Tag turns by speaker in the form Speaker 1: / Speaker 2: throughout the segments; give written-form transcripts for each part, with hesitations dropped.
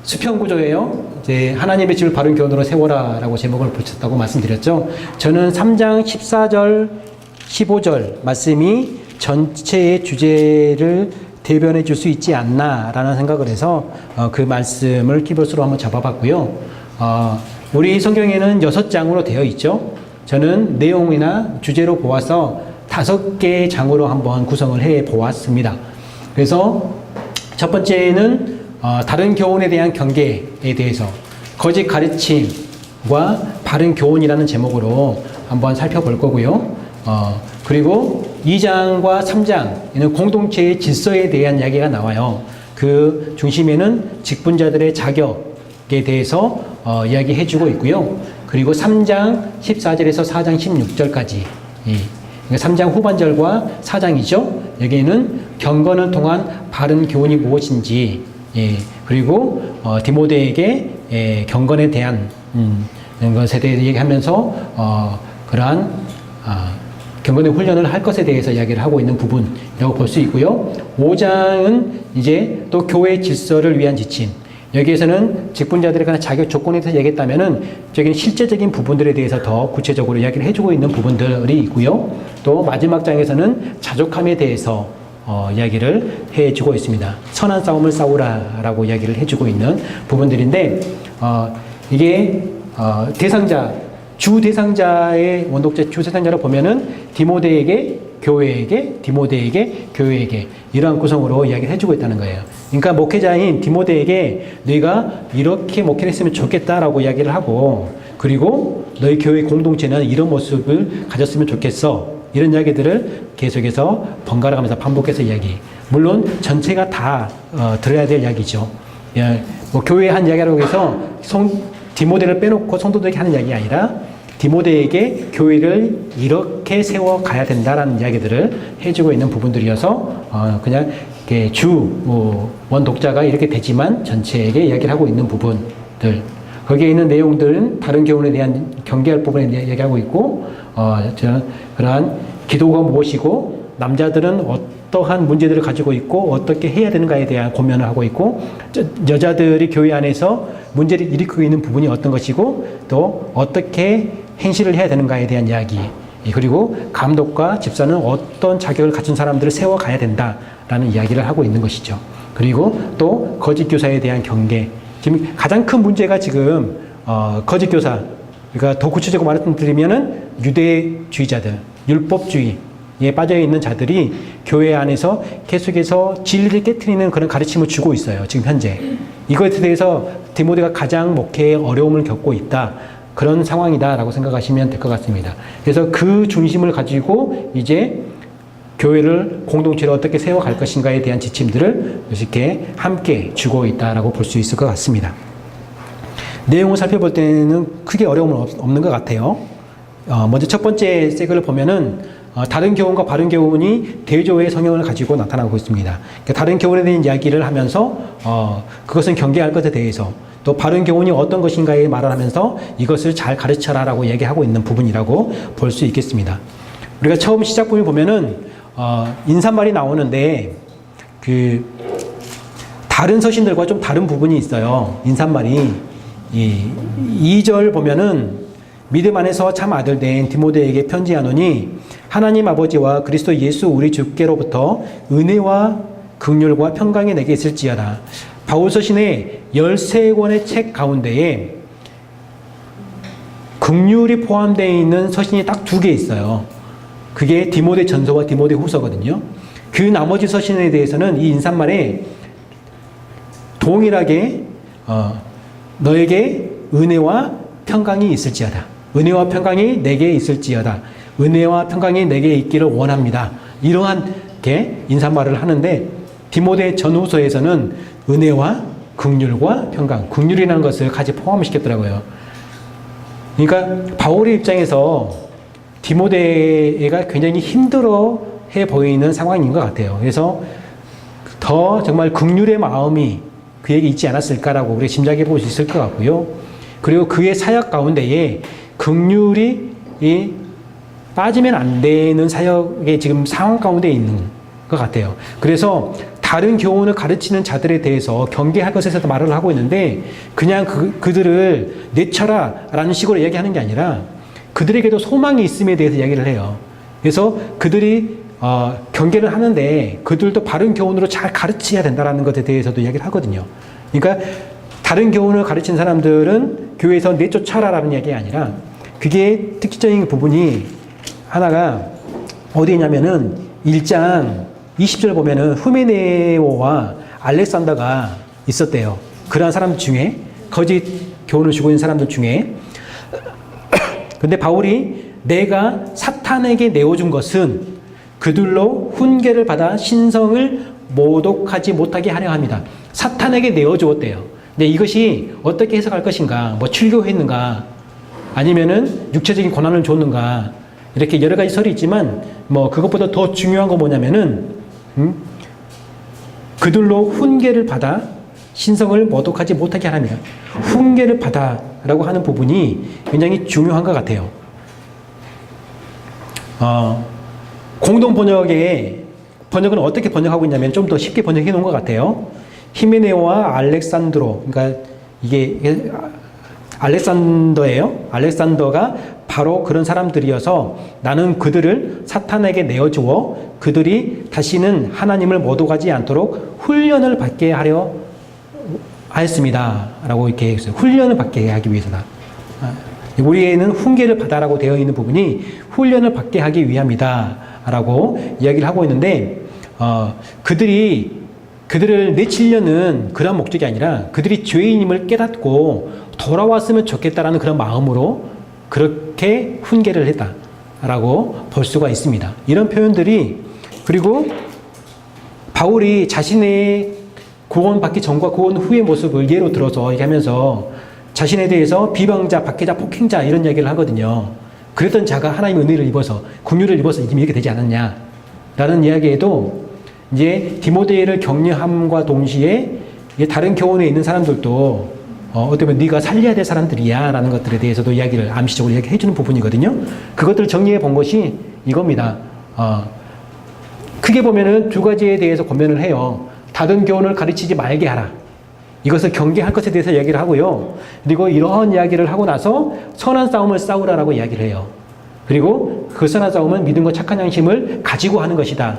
Speaker 1: 수평 구조예요. 이제 하나님의 집을 바른 교훈으로 세워라라고 제목을 붙였다고 말씀드렸죠. 저는 3장 14절, 15절 말씀이 전체의 주제를 대변해 줄 수 있지 않나라는 생각을 해서 그 말씀을 키버스로 한번 잡아봤고요. 우리 성경에는 6장으로 되어 있죠. 저는 내용이나 주제로 보아서 5개의 장으로 한번 구성을 해 보았습니다. 그래서 첫 번째는 다른 교훈에 대한 경계에 대해서 거짓 가르침과 바른 교훈이라는 제목으로 한번 살펴볼 거고요. 그리고 2장과 3장에는 공동체의 질서에 대한 이야기가 나와요. 그 중심에는 직분자들의 자격에 대해서 이야기해주고 있고요. 그리고 3장 14절에서 4장 16절까지 3장 후반절과 4장이죠. 여기에는 경건을 통한 바른 교훈이 무엇인지 그리고 디모데에게 경건에 대한 것에 대해 얘기하면서 그러한 경건의 훈련을 할 것에 대해서 이야기를 하고 있는 부분이라고 볼 수 있고요. 5장은 이제 또 교회 질서를 위한 지침. 여기에서는 직분자들의 그런 자격 조건에 대해서 얘기했다면은 저기 실제적인 부분들에 대해서 더 구체적으로 이야기를 해주고 있는 부분들이 있고요. 또 마지막 장에서는 자족함에 대해서 이야기를 해주고 있습니다. 선한 싸움을 싸우라라고 이야기를 해주고 있는 부분들인데 이게 대상자 주 대상자의 원독자 주 대상자를 보면은 디모데에게 교회에게 디모데에게 교회에게 이러한 구성으로 이야기를 해주고 있다는 거예요. 그러니까 목회자인 디모데에게 너희가 이렇게 목회를 했으면 좋겠다라고 이야기를 하고 그리고 너희 교회 공동체는 이런 모습을 가졌으면 좋겠어. 이런 이야기들을 계속해서 번갈아 가면서 반복해서 이야기. 물론 전체가 다 들어야 될 이야기죠. 뭐 교회에 한 이야기라고 해서 디모데를 빼놓고 성도들에게 하는 이야기가 아니라 디모데에게 교회를 이렇게 세워가야 된다라는 이야기들을 해주고 있는 부분들이어서 그냥 원 독자가 이렇게 되지만 전체에게 이야기를 하고 있는 부분들 거기에 있는 내용들은 다른 교훈에 대한 경계할 부분에 대해 이야기하고 있고 그러한 기도가 무엇이고 남자들은 어떠한 문제들을 가지고 있고 어떻게 해야 되는가에 대한 고민을 하고 있고 여자들이 교회 안에서 문제를 일으키고 있는 부분이 어떤 것이고 또 어떻게 행실을 해야 되는가에 대한 이야기 그리고 감독과 집사는 어떤 자격을 갖춘 사람들을 세워가야 된다라는 이야기를 하고 있는 것이죠. 그리고 또 거짓 교사에 대한 경계 지금 가장 큰 문제가 지금 거짓 교사 그러니까 더 구체적으로 말씀드리면은 유대주의자들 율법주의에 빠져있는 자들이 교회 안에서 계속해서 진리를 깨트리는 그런 가르침을 주고 있어요. 지금 현재. 이것에 대해서 디모데가 가장 목회에 어려움을 겪고 있다. 그런 상황이다라고 생각하시면 될 것 같습니다. 그래서 그 중심을 가지고 이제 교회를 공동체로 어떻게 세워갈 것인가에 대한 지침들을 이렇게 함께 주고 있다라고 볼 수 있을 것 같습니다. 내용을 살펴볼 때는 크게 어려움은 없는 것 같아요. 먼저 첫 번째 세그를 보면은 다른 교훈과 바른 교훈이 대조의 성향을 가지고 나타나고 있습니다. 그러니까 다른 교훈에 대한 이야기를 하면서 그것은 경계할 것에 대해서 또 바른 교훈이 어떤 것인가에 말을 하면서 이것을 잘 가르쳐라라고 얘기하고 있는 부분이라고 볼 수 있겠습니다. 우리가 처음 시작 부분을 보면은 인사말이 나오는데 그 다른 서신들과 좀 다른 부분이 있어요. 인사말이 2절 보면은 믿음 안에서 참 아들 된 디모데에게 편지하노니 하나님 아버지와 그리스도 예수 우리 주께로부터 은혜와 긍휼과 평강이 내게 있을지어다. 바울 서신의 13권의 책 가운데에 긍휼이 포함되어 있는 서신이 딱 2개 있어요. 그게 디모데 전서와 디모데 후서거든요. 그 나머지 서신에 대해서는 이 인사말에 동일하게 너에게 은혜와 평강이 있을지어다. 은혜와 평강이 내게 있을지어다. 은혜와 평강이 내게 있기를 원합니다. 이러한 게 인사말을 하는데 디모데 전후서에서는 은혜와 긍휼과 평강, 긍휼이라는 것을 같이 포함시켰더라고요. 그러니까 바울의 입장에서 디모데가 굉장히 힘들어해 보이는 상황인 것 같아요. 그래서 더 정말 긍휼의 마음이 그에게 있지 않았을까라고 우리가 짐작해 볼 수 있을 것 같고요. 그리고 그의 사역 가운데에 긍휼이 빠지면 안 되는 사역의 지금 상황 가운데 있는 것 같아요. 그래서 다른 교훈을 가르치는 자들에 대해서 경계할 것에 대해서 말을 하고 있는데 그냥 그들을 내쳐라 라는 식으로 이야기하는 게 아니라 그들에게도 소망이 있음에 대해서 이야기를 해요. 그래서 그들이 경계를 하는데 그들도 바른 교훈으로 잘 가르쳐야 된다는 것에 대해서도 이야기를 하거든요. 그러니까 다른 교훈을 가르치는 사람들은 교회에서 내쫓아라라는 이야기가 아니라 그게 특징적인 부분이 하나가 어디냐면은 1장 20절 보면은 후메네오와 알렉산더가 있었대요. 그러한 사람 중에 거짓 교훈을 주고 있는 사람들 중에 근데 바울이 내가 사탄에게 내어준 것은 그들로 훈계를 받아 신성을 모독하지 못하게 하려 합니다. 사탄에게 내어주었대요. 근데 이것이 어떻게 해석할 것인가? 뭐 출교했는가? 아니면은 육체적인 고난을 줬는가? 이렇게 여러 가지 설이 있지만 뭐 그것보다 더 중요한 건 뭐냐면은 그들로 훈계를 받아 신성을 모독하지 못하게 하랍니다. 훈계를 받아라고 하는 부분이 굉장히 중요한 것 같아요. 공동 번역은 어떻게 번역하고 있냐면 좀 더 쉽게 번역해 놓은 것 같아요. 히메네오와 알렉산드로, 그러니까 이게 알렉산더예요. 알렉산더가 바로 그런 사람들이어서 나는 그들을 사탄에게 내어주어 그들이 다시는 하나님을 모독하지 않도록 훈련을 받게 하려 하였습니다. 라고 이렇게 했어요. 훈련을 받게 하기 위해서다. 우리에는 훈계를 받아라고 되어 있는 부분이 훈련을 받게 하기 위함이다. 라고 이야기를 하고 있는데, 그들을 내치려는 그런 목적이 아니라 그들이 죄인임을 깨닫고 돌아왔으면 좋겠다라는 그런 마음으로 그렇게 훈계를 했다라고 볼 수가 있습니다. 이런 표현들이 그리고 바울이 자신의 구원받기 전과 구원 후의 모습을 예로 들어서 얘기하면서 자신에 대해서 비방자, 박해자, 폭행자 이런 얘기를 하거든요. 그랬던 자가 하나님의 은혜를 입어서 긍휼을 입어서 이미 이렇게 되지 않았냐라는 이야기에도 이제 디모데를 격려함과 동시에 다른 교훈에 있는 사람들도 어떻게 보면 네가 살려야 될 사람들이야 라는 것들에 대해서도 이야기를 암시적으로 이야기해 주는 부분이거든요. 그것들을 정리해 본 것이 이겁니다. 크게 보면은 두 가지에 대해서 권면을 해요. 다른 교훈을 가르치지 말게 하라. 이것을 경계할 것에 대해서 이야기를 하고요. 그리고 이러한 이야기를 하고 나서 선한 싸움을 싸우라라고 이야기를 해요. 그리고 그 선한 싸움은 믿음과 착한 양심을 가지고 하는 것이다.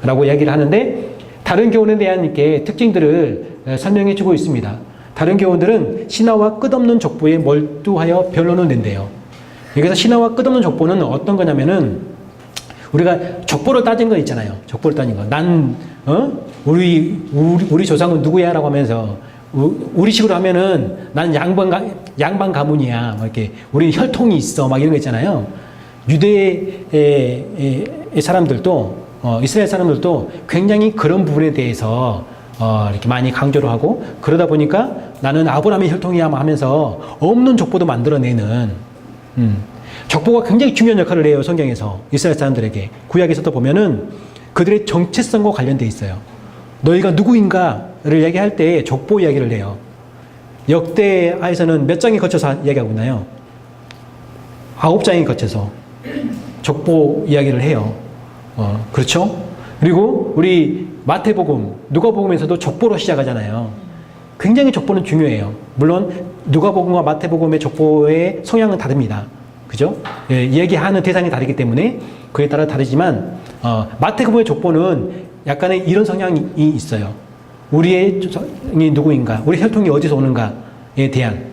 Speaker 1: 라고 이야기를 하는데 다른 교훈에 대한 이렇게 특징들을 설명해 주고 있습니다. 다른 교훈들은 신화와 끝없는 족보에 몰두하여 변론을 낸대요. 여기서 신화와 끝없는 족보는 어떤 거냐면은 우리가 족보를 따진 거 있잖아요. 족보를 따진 거. 우리 조상은 누구야? 라고 하면서 우리식으로 하면은 나는 양반 가문이야. 막 이렇게 우리 혈통이 있어. 막 이런 거 있잖아요. 유대의 사람들도 이스라엘 사람들도 굉장히 그런 부분에 대해서 이렇게 많이 강조를 하고 그러다 보니까 나는 아브라함의 혈통이야 하면서 없는 족보도 만들어내는 족보가 굉장히 중요한 역할을 해요. 성경에서 이스라엘 사람들에게 구약에서도 보면은 그들의 정체성과 관련돼 있어요. 너희가 누구인가를 얘기할 때 족보 이야기를 해요. 역대하에서는 몇 장에 거쳐서 이야기하고 있나요? 9장에 거쳐서 족보 이야기를 해요. 그렇죠? 그리고 우리 마태복음, 누가복음에서도 족보로 시작하잖아요. 굉장히 족보는 중요해요. 물론 누가복음과 마태복음의 족보의 성향은 다릅니다. 그죠? 예, 이야기하는 대상이 다르기 때문에 그에 따라 다르지만 마태복음의 족보는 약간의 이런 성향이 있어요. 우리의 조상이 누구인가, 우리 혈통이 어디서 오는가에 대한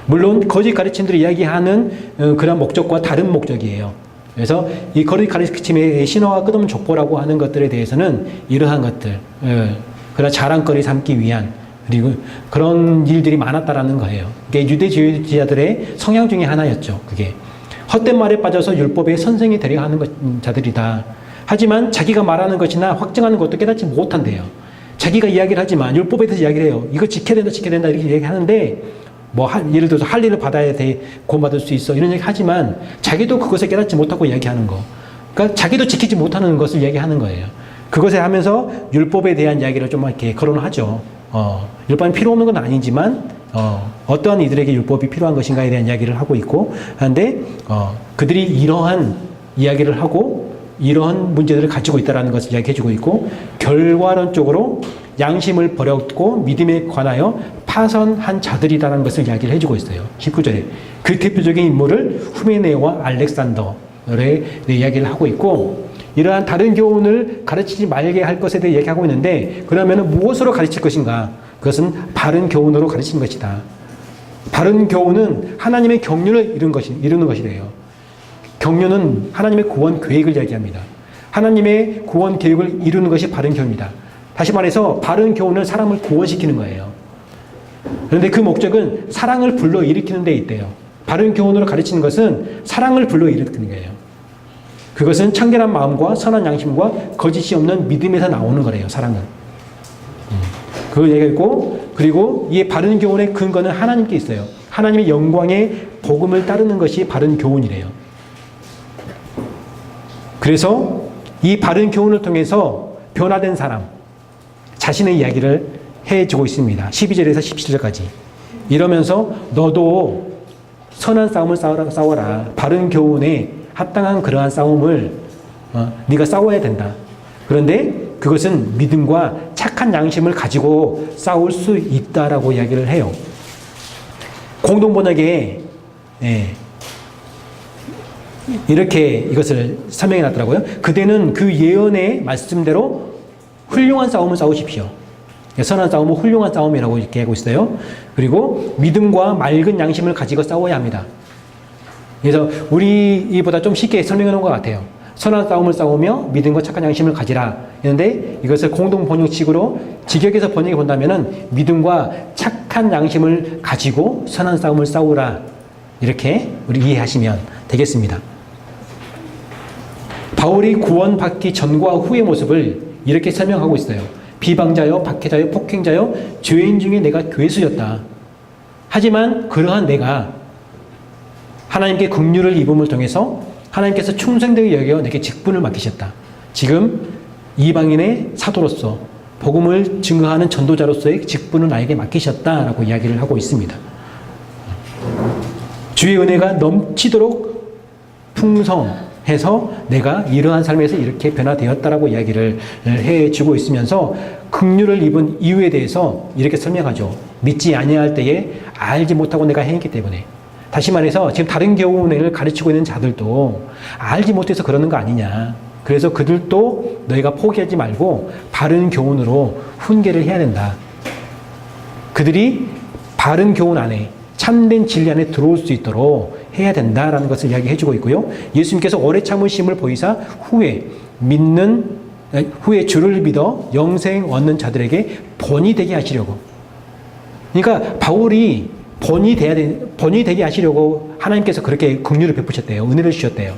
Speaker 1: 물론 거짓 가르침들이 이야기하는 그런 목적과 다른 목적이에요. 그래서 이 거짓 가르침의 신화와 끝없는 족보라고 하는 것들에 대해서는 이러한 것들, 그런 자랑거리 삼기 위한 그리고 그런 일들이 많았다라는 거예요. 이게 유대주의자들의 성향 중에 하나였죠. 그게 헛된 말에 빠져서 율법의 선생이 되려 하는 자들이다. 하지만 자기가 말하는 것이나 확증하는 것도 깨닫지 못한대요. 자기가 이야기를 하지만 율법에 대해서 이야기를 해요. 이거 지켜야 된다 이렇게 얘기하는데 예를 들어서 할 일을 받아야 돼, 구원받을 수 있어 이런 얘기 하지만 자기도 그것을 깨닫지 못하고 이야기하는 거. 그러니까 자기도 지키지 못하는 것을 이야기하는 거예요. 그것에 하면서 율법에 대한 이야기를 좀 이렇게 거론하죠. 율법이 필요 없는 건 아니지만 어떠한 이들에게 율법이 필요한 것인가에 대한 이야기를 하고 있고 하는데 그들이 이러한 이야기를 하고 이러한 문제들을 가지고 있다는 것을 이야기해주고 있고, 결과론적으로 양심을 버렸고 믿음에 관하여 파선한 자들이라는 것을 이야기를 해주고 있어요. 19절에. 그 대표적인 인물을 후메네와 알렉산더의 이야기를 하고 있고, 이러한 다른 교훈을 가르치지 말게 할 것에 대해 얘기하고 있는데, 그러면 무엇으로 가르칠 것인가? 그것은 바른 교훈으로 가르치는 것이다. 바른 교훈은 하나님의 경륜을 이루는 것이래요. 경륜은 하나님의 구원 계획을 이야기합니다. 하나님의 구원 계획을 이루는 것이 바른 교훈이다. 다시 말해서 바른 교훈은 사람을 구원시키는 거예요. 그런데 그 목적은 사랑을 불러일으키는 데 있대요. 바른 교훈으로 가르치는 것은 사랑을 불러일으키는 거예요. 그것은 청결한 마음과 선한 양심과 거짓이 없는 믿음에서 나오는 거래요. 사랑은. 그걸 얘기했고, 그리고 이 바른 교훈의 근거는 하나님께 있어요. 하나님의 영광의 복음을 따르는 것이 바른 교훈이래요. 그래서 이 바른 교훈을 통해서 변화된 사람, 자신의 이야기를 해주고 있습니다. 12절에서 17절까지. 이러면서 너도 선한 싸움을 싸워라. 바른 교훈에 합당한 그러한 싸움을 네가 싸워야 된다. 그런데 그것은 믿음과 착한 양심을 가지고 싸울 수 있다라고 이야기를 해요. 공동번역에 이렇게 이것을 설명해 놨더라고요. 그대는 그 예언의 말씀대로 훌륭한 싸움을 싸우십시오. 선한 싸움은 훌륭한 싸움이라고 이렇게 하고 있어요. 그리고 믿음과 맑은 양심을 가지고 싸워야 합니다. 그래서 우리보다 좀 쉽게 설명해 놓은 것 같아요. 선한 싸움을 싸우며 믿음과 착한 양심을 가지라. 그런데 이것을 공동 번역식으로 직역에서 번역해 본다면은 믿음과 착한 양심을 가지고 선한 싸움을 싸우라. 이렇게 우리 이해하시면 되겠습니다. 바울이 구원받기 전과 후의 모습을 이렇게 설명하고 있어요. 비방자요, 박해자요, 폭행자요, 죄인 중에 내가 괴수였다. 하지만 그러한 내가 하나님께 긍휼을 입음을 통해서 하나님께서 충성되게 여겨 내게 직분을 맡기셨다. 지금 이방인의 사도로서 복음을 증거하는 전도자로서의 직분을 나에게 맡기셨다라고 이야기를 하고 있습니다. 주의 은혜가 넘치도록 풍성해서 내가 이러한 삶에서 이렇게 변화되었다라고 이야기를 해주고 있으면서 긍휼을 입은 이유에 대해서 이렇게 설명하죠. 믿지 아니할 때에 알지 못하고 내가 행했기 때문에. 다시 말해서 지금 다른 교훈을 가르치고 있는 자들도 알지 못해서 그러는 거 아니냐. 그래서 그들도 너희가 포기하지 말고 바른 교훈으로 훈계를 해야 된다. 그들이 바른 교훈 안에 참된 진리 안에 들어올 수 있도록 해야 된다라는 것을 이야기해 주고 있고요. 예수님께서 오래 참으심을 보이사 후에 주를 믿어 영생 얻는 자들에게 본이 되게 하시려고. 그러니까 바울이 본이 되게 하시려고 하나님께서 그렇게 긍휼을 베푸셨대요. 은혜를 주셨대요.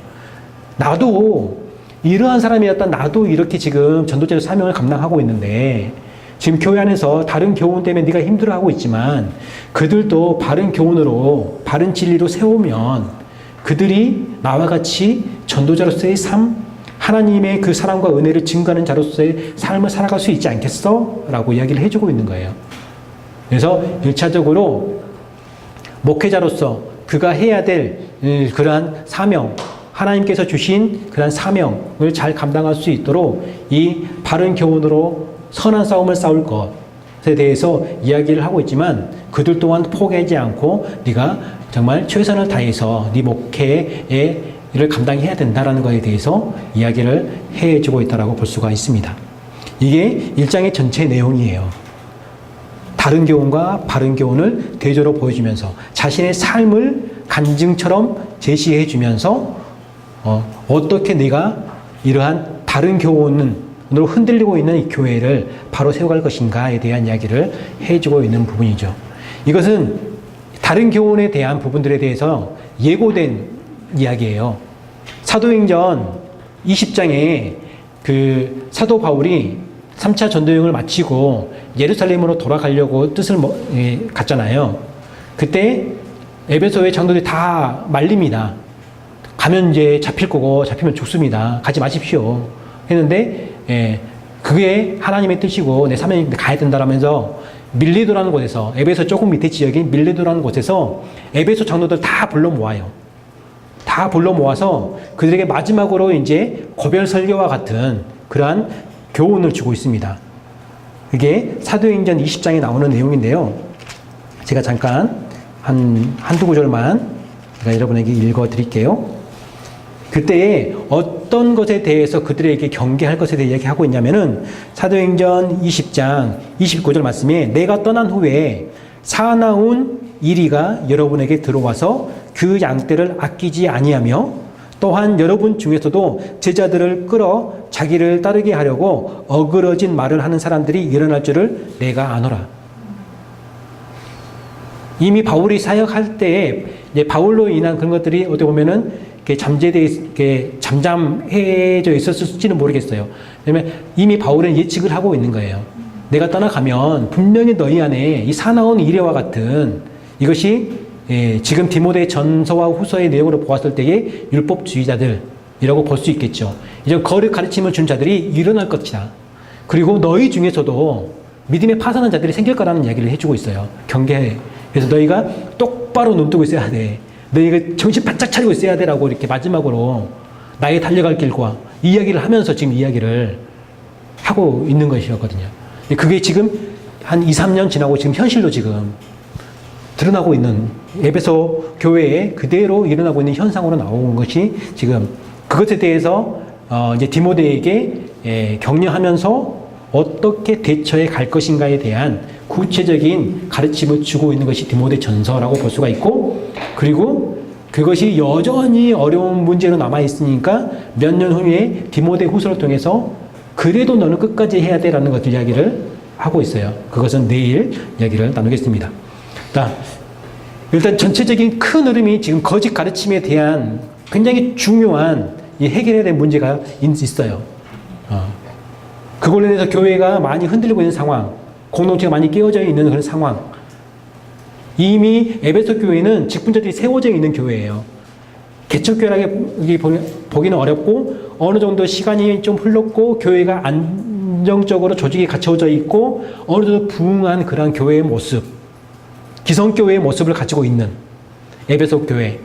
Speaker 1: 나도 이러한 사람이었다. 나도 이렇게 지금 전도자의 사명을 감당하고 있는데 지금 교회 안에서 다른 교훈 때문에 네가 힘들어하고 있지만 그들도 바른 교훈으로 바른 진리로 세우면 그들이 나와 같이 전도자로서의 삶, 하나님의 그 사랑과 은혜를 증거하는 자로서의 삶을 살아갈 수 있지 않겠어? 라고 이야기를 해주고 있는 거예요. 그래서 1차적으로 목회자로서 그가 해야 될 그러한 사명, 하나님께서 주신 그러한 사명을 잘 감당할 수 있도록 이 바른 교훈으로 선한 싸움을 싸울 것에 대해서 이야기를 하고 있지만 그들 또한 포기하지 않고 네가 정말 최선을 다해서 네 목회의 일을 감당해야 된다는 것에 대해서 이야기를 해주고 있다고 볼 수가 있습니다. 이게 1장의 전체 내용이에요. 다른 교훈과 바른 교훈을 대조로 보여주면서 자신의 삶을 간증처럼 제시해 주면서 어떻게 내가 이러한 다른 교훈으로 흔들리고 있는 이 교회를 바로 세워갈 것인가에 대한 이야기를 해주고 있는 부분이죠. 이것은 다른 교훈에 대한 부분들에 대해서 예고된 이야기예요. 사도행전 20장에 그 사도 바울이 3차 전도여행을 마치고 예루살렘으로 돌아가려고 뜻을 갔잖아요. 그때 에베소의 장로들이 다 말립니다. 가면 이제 잡힐 거고 잡히면 죽습니다. 가지 마십시오. 했는데 그게 하나님의 뜻이고 내 사명이 가야 된다라면서 밀레도라는 곳에서 에베소 조금 밑에 지역인 밀레도라는 곳에서 에베소 장로들 다 불러 모아요. 다 다 불러 모아서 그들에게 마지막으로 이제 고별 설교와 같은 그러한 교훈을 주고 있습니다. 그게 사도행전 20장에 나오는 내용인데요. 제가 잠깐 한두 구절만 제가 여러분에게 읽어 드릴게요. 그때에 어떤 것에 대해서 그들에게 경계할 것에 대해 이야기하고 있냐면은 사도행전 20장 29절 말씀에 내가 떠난 후에 사나운 이리가 여러분에게 들어와서 그 양떼를 아끼지 아니하며 또한 여러분 중에서도 제자들을 끌어 자기를 따르게 하려고 어그러진 말을 하는 사람들이 일어날 줄을 내가 아노라. 이미 바울이 사역할 때에 바울로 인한 그런 것들이 어떻게 보면은 잠잠해져 있었을지는 모르겠어요. 왜냐면 이미 바울은 예측을 하고 있는 거예요. 내가 떠나가면 분명히 너희 안에 이 사나운 이레와 같은 이것이 지금 디모데 전서와 후서의 내용으로 보았을 때의 율법주의자들이라고 볼 수 있겠죠. 이제 거룩 가르침을 준 자들이 일어날 것이다. 그리고 너희 중에서도 믿음에 파산한 자들이 생길 거라는 이야기를 해주고 있어요. 경계해. 그래서 너희가 똑바로 눈뜨고 있어야 돼. 너희가 정신 바짝 차리고 있어야 돼라고 이렇게 마지막으로 나의 달려갈 길과 이야기를 하면서 지금 이야기를 하고 있는 것이었거든요. 그게 지금 한 2, 3년 지나고 지금 현실로 지금 드러나고 있는 에베소 교회에 그대로 일어나고 있는 현상으로 나온 것이 지금 그것에 대해서 이제 디모데에게 격려하면서 어떻게 대처해 갈 것인가에 대한 구체적인 가르침을 주고 있는 것이 디모데 전서라고 볼 수가 있고, 그리고 그것이 여전히 어려운 문제로 남아있으니까 몇 년 후에 디모데 후서를 통해서 그래도 너는 끝까지 해야 돼라는 것을 이야기를 하고 있어요. 그것은 내일 이야기를 나누겠습니다. 일단 전체적인 큰 흐름이 지금 거짓 가르침에 대한 굉장히 중요한 이 해결해야 될 문제가 있어요. 그걸로 인해서 교회가 많이 흔들리고 있는 상황, 공동체가 많이 깨어져 있는 그런 상황. 이미 에베소 교회는 직분자들이 세워져 있는 교회예요. 개척교회라고 보기는 어렵고 어느 정도 시간이 좀 흘렀고 교회가 안정적으로 조직이 갖춰져 있고 어느 정도 부흥한 그런 교회의 모습, 기성교회의 모습을 가지고 있는 에베소 교회.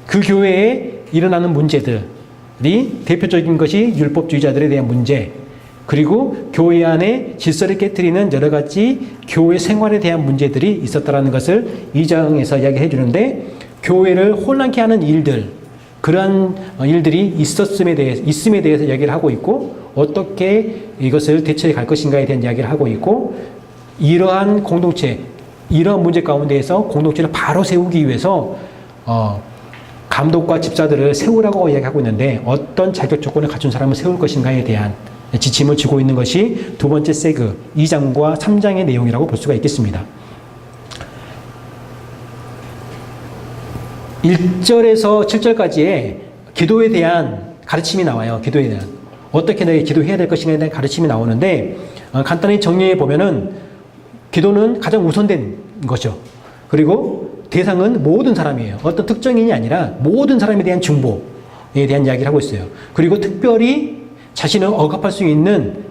Speaker 1: 그 교회에 일어나는 문제들이 대표적인 것이 율법주의자들에 대한 문제, 그리고 교회 안에 질서를 깨트리는 여러 가지 교회 생활에 대한 문제들이 있었다는 것을 2장에서 이야기해 주는데, 교회를 혼란케 하는 일들, 그러한 일들이 있음에 대해서 이야기를 하고 있고, 어떻게 이것을 대처해 갈 것인가에 대한 이야기를 하고 있고, 이러한 공동체, 이러한 문제 가운데에서 공동체를 바로 세우기 위해서 감독과 집사들을 세우라고 이야기하고 있는데, 어떤 자격 조건을 갖춘 사람을 세울 것인가에 대한 지침을 주고 있는 것이 두 번째 세그 2장과 3장의 내용이라고 볼 수가 있겠습니다. 1절에서 7절까지의 기도에 대한 가르침이 나와요. 기도에 대한. 어떻게 너희 기도해야 될 것인가에 대한 가르침이 나오는데, 간단히 정리해 보면은 기도는 가장 우선된 거죠. 그리고 대상은 모든 사람이에요. 어떤 특정인이 아니라 모든 사람에 대한 중보에 대한 이야기를 하고 있어요. 그리고 특별히 자신을 억압할 수 있는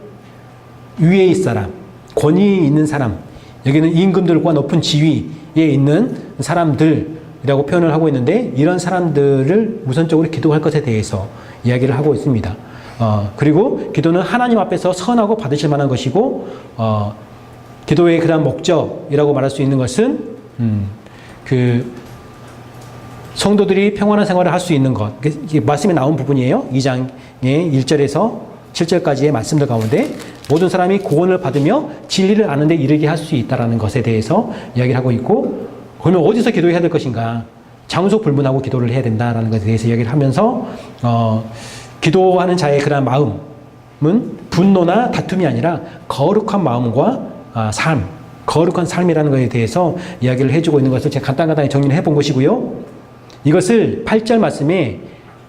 Speaker 1: 위에 있는 사람, 권위 있는 사람, 여기는 임금들과 높은 지위에 있는 사람들이라고 표현을 하고 있는데, 이런 사람들을 우선적으로 기도할 것에 대해서 이야기를 하고 있습니다. 그리고 기도는 하나님 앞에서 선하고 받으실 만한 것이고, 기도의 그런 목적이라고 말할 수 있는 것은 성도들이 평안한 생활을 할 수 있는 것. 이게 말씀에 나온 부분이에요. 2장의 1절에서 7절까지의 말씀들 가운데 모든 사람이 구원을 받으며 진리를 아는 데 이르게 할 수 있다는 것에 대해서 이야기를 하고 있고, 그러면 어디서 기도해야 될 것인가? 장소 불문하고 기도를 해야 된다는 것에 대해서 이야기를 하면서 기도하는 자의 그런 마음은 분노나 다툼이 아니라 거룩한 마음과 삶, 거룩한 삶이라는 것에 대해서 이야기를 해주고 있는 것을 제가 간단히 정리를 해본 것이고요. 이것을 8절 말씀에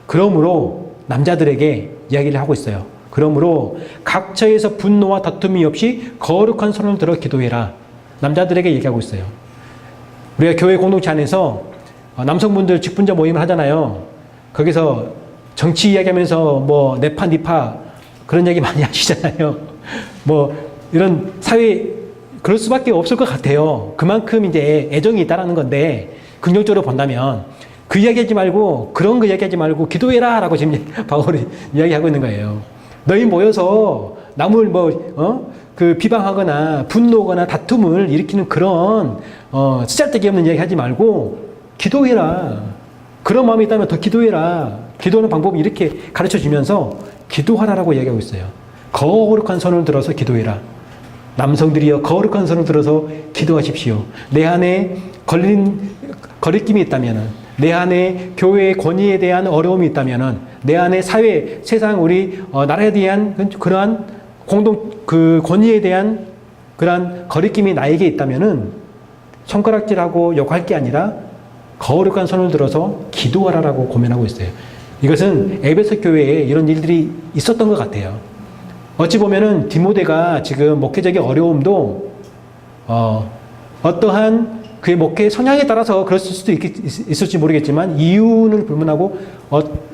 Speaker 1: 그러므로 남자들에게 이야기를 하고 있어요. 그러므로 각처에서 분노와 다툼이 없이 거룩한 손을 들어 기도해라. 남자들에게 얘기하고 있어요. 우리가 교회 공동체 안에서 남성분들 직분자 모임을 하잖아요. 거기서 정치 이야기하면서 뭐 내파 니파 그런 얘기 많이 하시잖아요. 뭐 이런 사회 그럴 수밖에 없을 것 같아요. 그만큼 이제 애정이 있다라는 건데, 긍정적으로 본다면 그 이야기하지 말고 그런 거 이야기하지 말고 기도해라 라고 지금 바울이 이야기하고 있는 거예요. 너희 모여서 남을 그 비방하거나 분노하거나 다툼을 일으키는 그런 쓰잘데기 없는 이야기 하지 말고 기도해라. 그런 마음이 있다면 더 기도해라. 기도하는 방법을 이렇게 가르쳐 주면서 기도하라라고 이야기하고 있어요. 거룩한 손을 들어서 기도해라. 남성들이여 거룩한 손을 들어서 기도하십시오. 내 안에 거리낌이 있다면, 내 안에 교회의 권위에 대한 어려움이 있다면, 내 안에 사회, 세상, 우리 나라에 대한 그러한 그 권위에 대한 그러한 거리낌이 나에게 있다면은 손가락질하고 욕할 게 아니라 거룩한 손을 들어서 기도하라라고 고면하고 있어요. 이것은 에베소 교회에 이런 일들이 있었던 것 같아요. 어찌 보면은 디모데가 지금 목회적인 어려움도 어떠한 그의 목회 성향에 따라서 그랬을 수도 있을지 모르겠지만 이유는 불문하고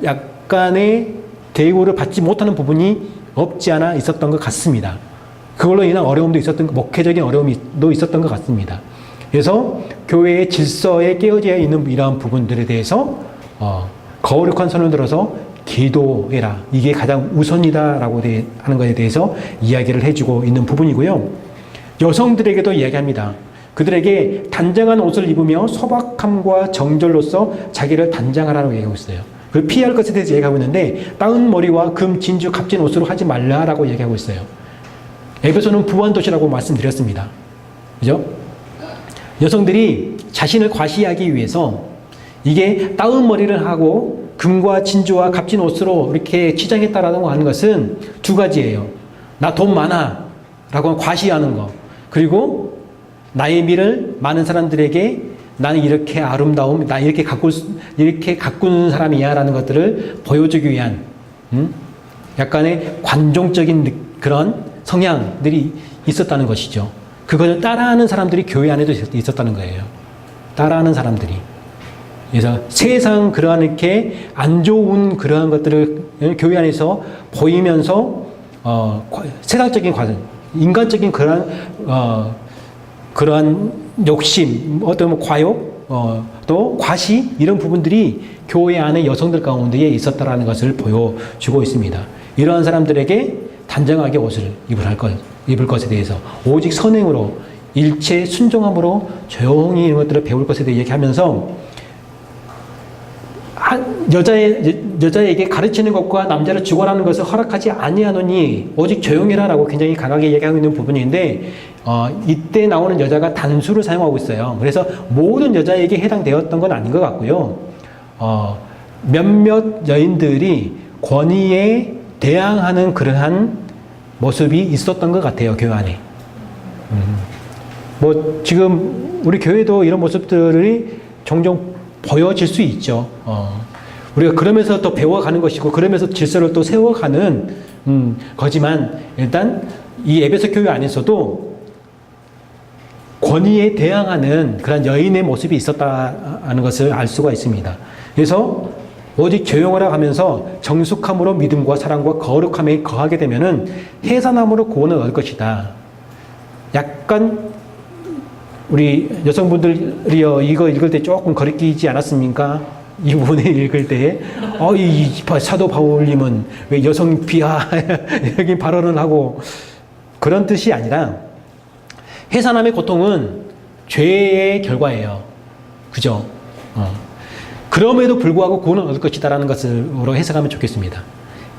Speaker 1: 약간의 대우를 받지 못하는 부분이 없지 않아 있었던 것 같습니다. 그걸로 인한 어려움도 목회적인 어려움도 있었던 것 같습니다. 그래서 교회의 질서에 깨어져 있는 이러한 부분들에 대해서 거룩한 손을 들어서 기도해라. 이게 가장 우선이다라고 하는 것에 대해서 이야기를 해주고 있는 부분이고요. 여성들에게도 이야기합니다. 그들에게 단정한 옷을 입으며 소박함과 정절로서 자기를 단장하라고 얘기하고 있어요. 그 피할 것에 대해서 얘기하고 있는데 따은 머리와 금, 진주, 값진 옷으로 하지 말라라고 얘기하고 있어요. 에베소는 부한 도시라고 말씀드렸습니다. 그죠? 여성들이 자신을 과시하기 위해서 이게 따은 머리를 하고 금과 진주와 값진 옷으로 이렇게 치장했다라고 하는 것은 두 가지예요. 나 돈 많아 라고 과시하는 거. 그리고 나의 미를 많은 사람들에게 나는 이렇게 아름다움, 나 이렇게 가꾼 사람이야 라는 것들을 보여주기 위한 약간의 관종적인 그런 성향들이 있었다는 것이죠. 그것을 따라하는 사람들이 교회 안에도 있었다는 거예요. 따라하는 사람들이. 그래서 세상 그러한 이렇게 안 좋은 그러한 것들을 교회 안에서 보이면서 세상적인 과정, 인간적인 그러한 욕심, 어떤 과욕, 또 과시 이런 부분들이 교회 안에 여성들 가운데에 있었다라는 것을 보여주고 있습니다. 이러한 사람들에게 단정하게 옷을 입을 것에 대해서 오직 선행으로 일체 순종함으로 조용히 이런 것들을 배울 것에 대해 얘기하면서 여자에게 가르치는 것과 남자를 죽어라는 것을 허락하지 아니하노니 오직 조용해라라고 굉장히 강하게 얘기하고 있는 부분인데 이때 나오는 여자가 단수를 사용하고 있어요. 그래서 모든 여자에게 해당되었던 건 아닌 것 같고요. 몇몇 여인들이 권위에 대항하는 그러한 모습이 있었던 것 같아요. 교회 안에. 뭐 지금 우리 교회도 이런 모습들이 종종 보여질 수 있죠. 우리가 그러면서 또 배워가는 것이고 그러면서 질서를 또 세워가는 거지만 일단 이 에베소 교회 안에서도 권위에 대항하는 그런 여인의 모습이 있었다는 것을 알 수가 있습니다. 그래서 오직 조용하라 하면서 정숙함으로 믿음과 사랑과 거룩함에 거하게 되면은 해산함으로 구원을 얻을 것이다. 약간 우리 여성분들이요 이거 읽을 때 조금 거리끼지 않았습니까? 이 부분에 읽을 때 이 사도 바울님은 왜 여성 비하적인 발언을 하고 그런 뜻이 아니라 해산함의 고통은 죄의 결과예요. 그죠? 그럼에도 불구하고 구원을 얻을 것이다라는 것으로 해석하면 좋겠습니다.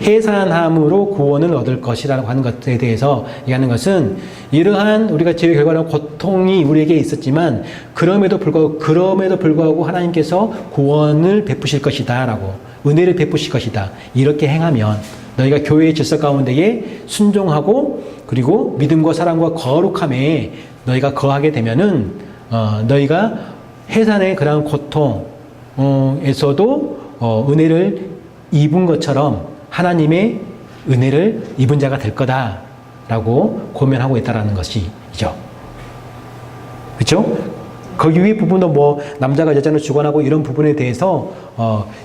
Speaker 1: 해산함으로 구원을 얻을 것이라고 하는 것에 대해서 얘기하는 것은 이러한 우리가 죄의 결과로 고통이 우리에게 있었지만 그럼에도 불구하고 하나님께서 구원을 베푸실 것이다라고 은혜를 베푸실 것이다. 이렇게 행하면 너희가 교회의 질서 가운데에 순종하고 그리고 믿음과 사랑과 거룩함에 너희가 거하게 되면은 너희가 해산의 그러한 고통에서도 은혜를 입은 것처럼 하나님의 은혜를 입은 자가 될 거다라고 고면하고 있다라는 것이죠. 그렇죠? 거기 위에 부분도 뭐 남자가 여자를 주관하고 이런 부분에 대해서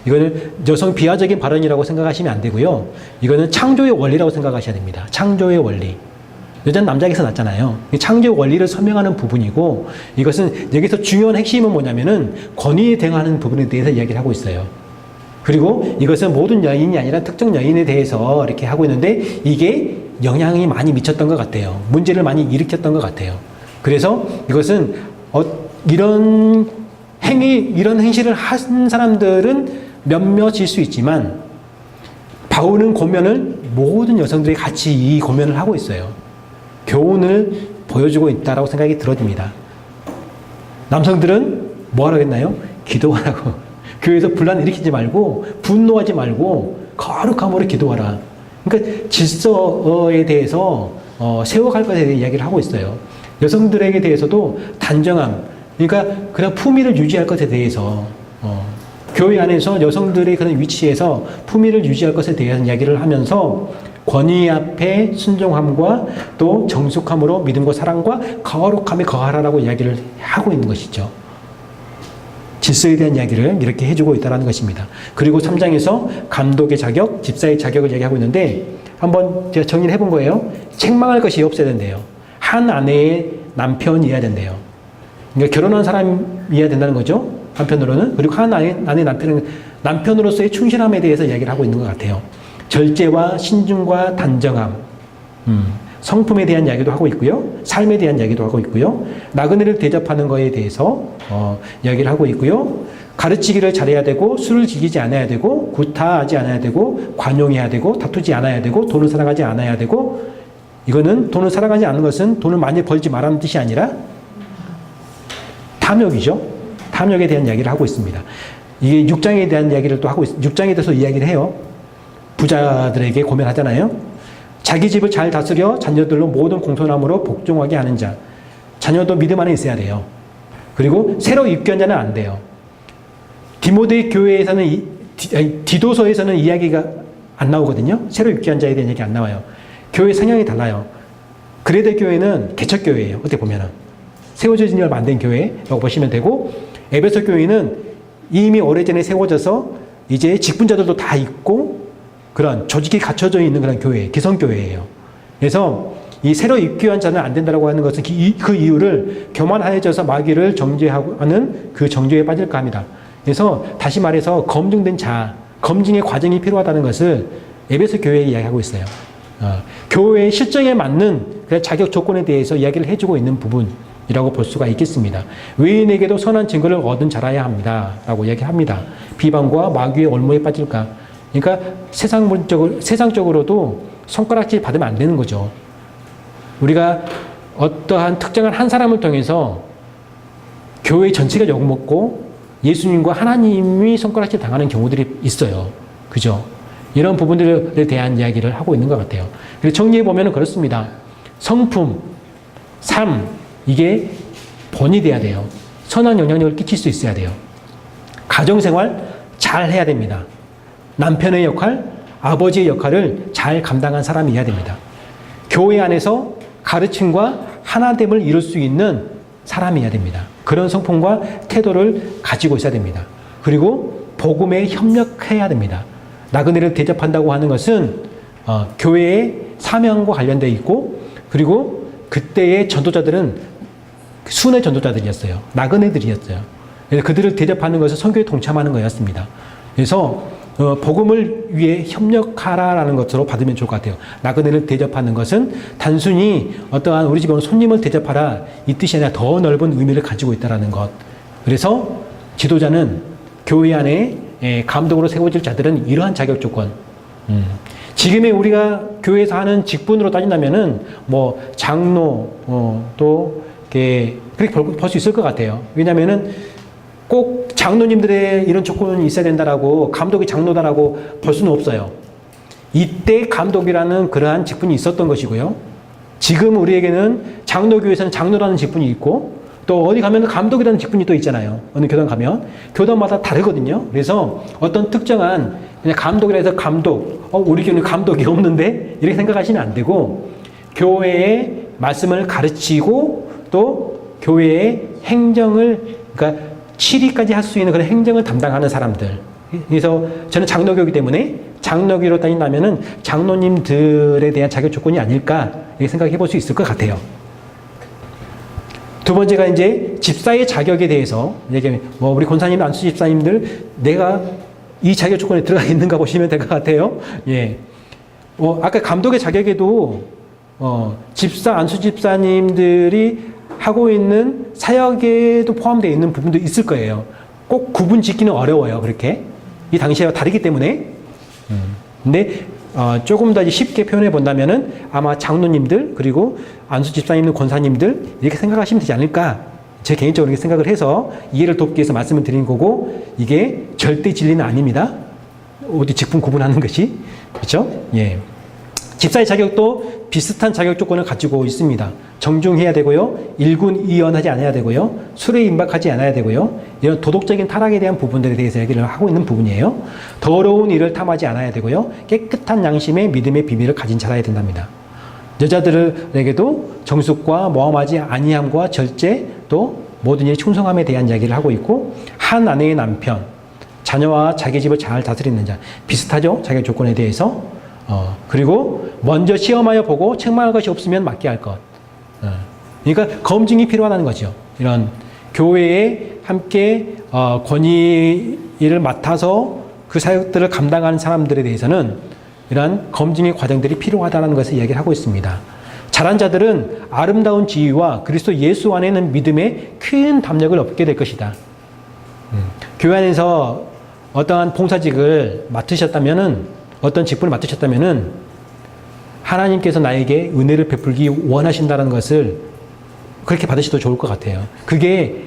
Speaker 1: 이거는 여성 비하적인 발언이라고 생각하시면 안 되고요. 이거는 창조의 원리라고 생각하셔야 됩니다. 창조의 원리. 여자는 남자에게서 낳잖아요. 창조 원리를 설명하는 부분이고, 이것은 여기서 중요한 핵심은 뭐냐면은 권위에 대응하는 부분에 대해서 이야기를 하고 있어요. 그리고 이것은 모든 여인이 아니라 특정 여인에 대해서 이렇게 하고 있는데, 이게 영향이 많이 미쳤던 것 같아요. 문제를 많이 일으켰던 것 같아요. 그래서 이것은 이런 행실을 한 사람들은 몇몇일 수 있지만, 바울은 고면을 모든 여성들이 같이 이 고면을 하고 있어요. 교훈을 보여주고 있다라고 생각이 들어집니다. 남성들은 뭐 하라겠나요? 기도하라고. 교회에서 분란 일으키지 말고, 분노하지 말고, 거룩함으로 기도하라. 그러니까 질서에 대해서 세워갈 것에 대해 이야기를 하고 있어요. 여성들에게 대해서도 단정함, 그러니까 그런 품위를 유지할 것에 대해서 교회 안에서 여성들의 그런 위치에서 품위를 유지할 것에 대한 이야기를 하면서 권위 앞에 순종함과 또 정숙함으로 믿음과 사랑과 거룩함에 거하라라고 이야기를 하고 있는 것이죠. 질서에 대한 이야기를 이렇게 해주고 있다는 것입니다. 그리고 3장에서 감독의 자격, 집사의 자격을 얘기하고 있는데, 한번 제가 정리를 해본 거예요. 책망할 것이 없어야 된대요. 한 아내의 남편이어야 된대요. 그러니까 결혼한 사람이어야 된다는 거죠. 한편으로는. 그리고 한 아내의 남편으로서의 충실함에 대해서 이야기를 하고 있는 것 같아요. 절제와 신중과 단정함, 성품에 대한 이야기도 하고 있고요. 삶에 대한 이야기도 하고 있고요. 나그네를 대접하는 것에 대해서 이야기를 하고 있고요. 가르치기를 잘해야 되고, 술을 즐기지 않아야 되고, 구타하지 않아야 되고, 관용해야 되고, 다투지 않아야 되고, 돈을 사랑하지 않아야 되고, 이거는 돈을 사랑하지 않는 것은 돈을 많이 벌지 말라는 뜻이 아니라 탐욕이죠. 탐욕에 대한 이야기를 하고 있습니다. 이게 6장에 대한 이야기를 또 하고 6장에 대해서 이야기를 해요. 부자들에게 고면하잖아요. 자기 집을 잘 다스려 자녀들로 모든 공손함으로 복종하게 하는 자. 자녀도 믿음 안에 있어야 돼요. 그리고 새로 입교한 자는 안 돼요. 디모데 교회에서는 디도서에서는 이야기가 안 나오거든요. 새로 입교한 자에 대한 얘기 안 나와요. 교회 성향이 달라요. 그레데 교회는 개척교회예요. 어떻게 보면은 세워진 지 얼마 안 된 교회라고 보시면 되고, 에베소 교회는 이미 오래전에 세워져서 이제 직분자들도 다 있고 그런 조직이 갖춰져 있는 그런 교회, 기성교회예요. 그래서 이 새로 입교한 자는 안 된다고 하는 것은 그 이유를 교만하여져서 마귀를 정죄하는 그 정죄에 빠질까 합니다. 그래서 다시 말해서 검증된 자, 검증의 과정이 필요하다는 것을 에베소 교회에 이야기하고 있어요. 교회의 실정에 맞는 자격 조건에 대해서 이야기를 해주고 있는 부분이라고 볼 수가 있겠습니다. 외인에게도 선한 증거를 얻은 자라야 합니다. 라고 이야기합니다. 비방과 마귀의 올무에 빠질까. 그러니까 세상적으로도 손가락질 받으면 안 되는 거죠. 우리가 어떠한 특정한 한 사람을 통해서 교회 전체가 욕먹고 예수님과 하나님이 손가락질 당하는 경우들이 있어요. 그죠? 이런 부분들에 대한 이야기를 하고 있는 것 같아요. 그래서 정리해보면 그렇습니다. 성품, 삶, 이게 본이 돼야 돼요. 선한 영향력을 끼칠 수 있어야 돼요. 가정생활 잘 해야 됩니다. 남편의 역할, 아버지의 역할을 잘 감당한 사람이어야 됩니다. 교회 안에서 가르침과 하나됨을 이룰 수 있는 사람이어야 됩니다. 그런 성품과 태도를 가지고 있어야 됩니다. 그리고 복음에 협력해야 됩니다. 나그네를 대접한다고 하는 것은 교회의 사명과 관련되어 있고, 그리고 그때의 전도자들은 순회 전도자들이었어요. 나그네들이었어요. 그래서 그들을 대접하는 것은 선교에 동참하는 거였습니다. 그래서 복음을 위해 협력하라라는 것으로 받으면 좋을 것 같아요. 나그네를 대접하는 것은 단순히 어떠한 우리 집에 오는 손님을 대접하라 이 뜻이 아니라 더 넓은 의미를 가지고 있다는 것. 그래서 지도자는 교회 안에 감독으로 세워질 자들은 이러한 자격 조건. 지금의 우리가 교회에서 하는 직분으로 따진다면은 뭐 장로 또 이렇게 그렇게 볼 수 있을 것 같아요. 왜냐하면은 꼭 장로님들의 이런 조건이 있어야 된다라고 감독이 장로다라고 볼 수는 없어요. 이때 감독이라는 그러한 직분이 있었던 것이고요. 지금 우리에게는 장로교회에서는 장로라는 직분이 있고, 또 어디 가면 감독이라는 직분이 또 있잖아요. 어느 교단 가면 교단마다 다르거든요. 그래서 어떤 특정한 그냥 감독이라 해서 감독, 우리 교회는 감독이 없는데 이렇게 생각하시면 안 되고, 교회의 말씀을 가르치고 또 교회의 행정을, 그러니까 치리까지 할 수 있는 그런 행정을 담당하는 사람들. 그래서 저는 장로교이기 때문에 장로교로 따진다면은 장로님들에 대한 자격 조건이 아닐까 이렇게 생각해 볼 수 있을 것 같아요. 두 번째가 이제 집사의 자격에 대해서 얘기하면, 우리 권사님, 안수 집사님들, 내가 이 자격 조건에 들어가 있는가 보시면 될 것 같아요. 예. 아까 감독의 자격에도, 집사, 안수 집사님들이 하고 있는 사역에도 포함되어 있는 부분도 있을 거예요. 꼭 구분 짓기는 어려워요, 그렇게. 이 당시와 다르기 때문에. 근데, 조금 더 쉽게 표현해 본다면은 아마 장로님들, 그리고 안수 집사님들, 권사님들, 이렇게 생각하시면 되지 않을까. 제 개인적으로 이렇게 생각을 해서 이해를 돕기 위해서 말씀을 드린 거고, 이게 절대 진리는 아닙니다. 어디 직분 구분하는 것이. 그렇죠? 예. 집사의 자격도 비슷한 자격 조건을 가지고 있습니다. 정중해야 되고요. 일군이연하지 않아야 되고요. 술에 임박하지 않아야 되고요. 이런 도덕적인 타락에 대한 부분들에 대해서 얘기를 하고 있는 부분이에요. 더러운 일을 탐하지 않아야 되고요. 깨끗한 양심의 믿음의 비밀을 가진 자라야 된답니다. 여자들에게도 정숙과 모함하지 아니함과 절제, 또 모든 일에 충성함에 대한 이야기를 하고 있고, 한 아내의 남편, 자녀와 자기 집을 잘 다스리는 자, 비슷하죠? 자격 조건에 대해서. 그리고 먼저 시험하여 보고 책망할 것이 없으면 맡게 할 것. 그러니까 검증이 필요하다는 거죠. 이런 교회에 함께 권위를 맡아서 그 사역들을 감당하는 사람들에 대해서는 이러한 검증의 과정들이 필요하다는 것을 이야기를 하고 있습니다. 잘한 자들은 아름다운 지위와 그리스도 예수 안에는 믿음에 큰 담력을 얻게 될 것이다. 교회 안에서 어떠한 봉사직을 맡으셨다면은, 어떤 직분을 맡으셨다면은 하나님께서 나에게 은혜를 베풀기 원하신다는 것을 그렇게 받으셔도 좋을 것 같아요. 그게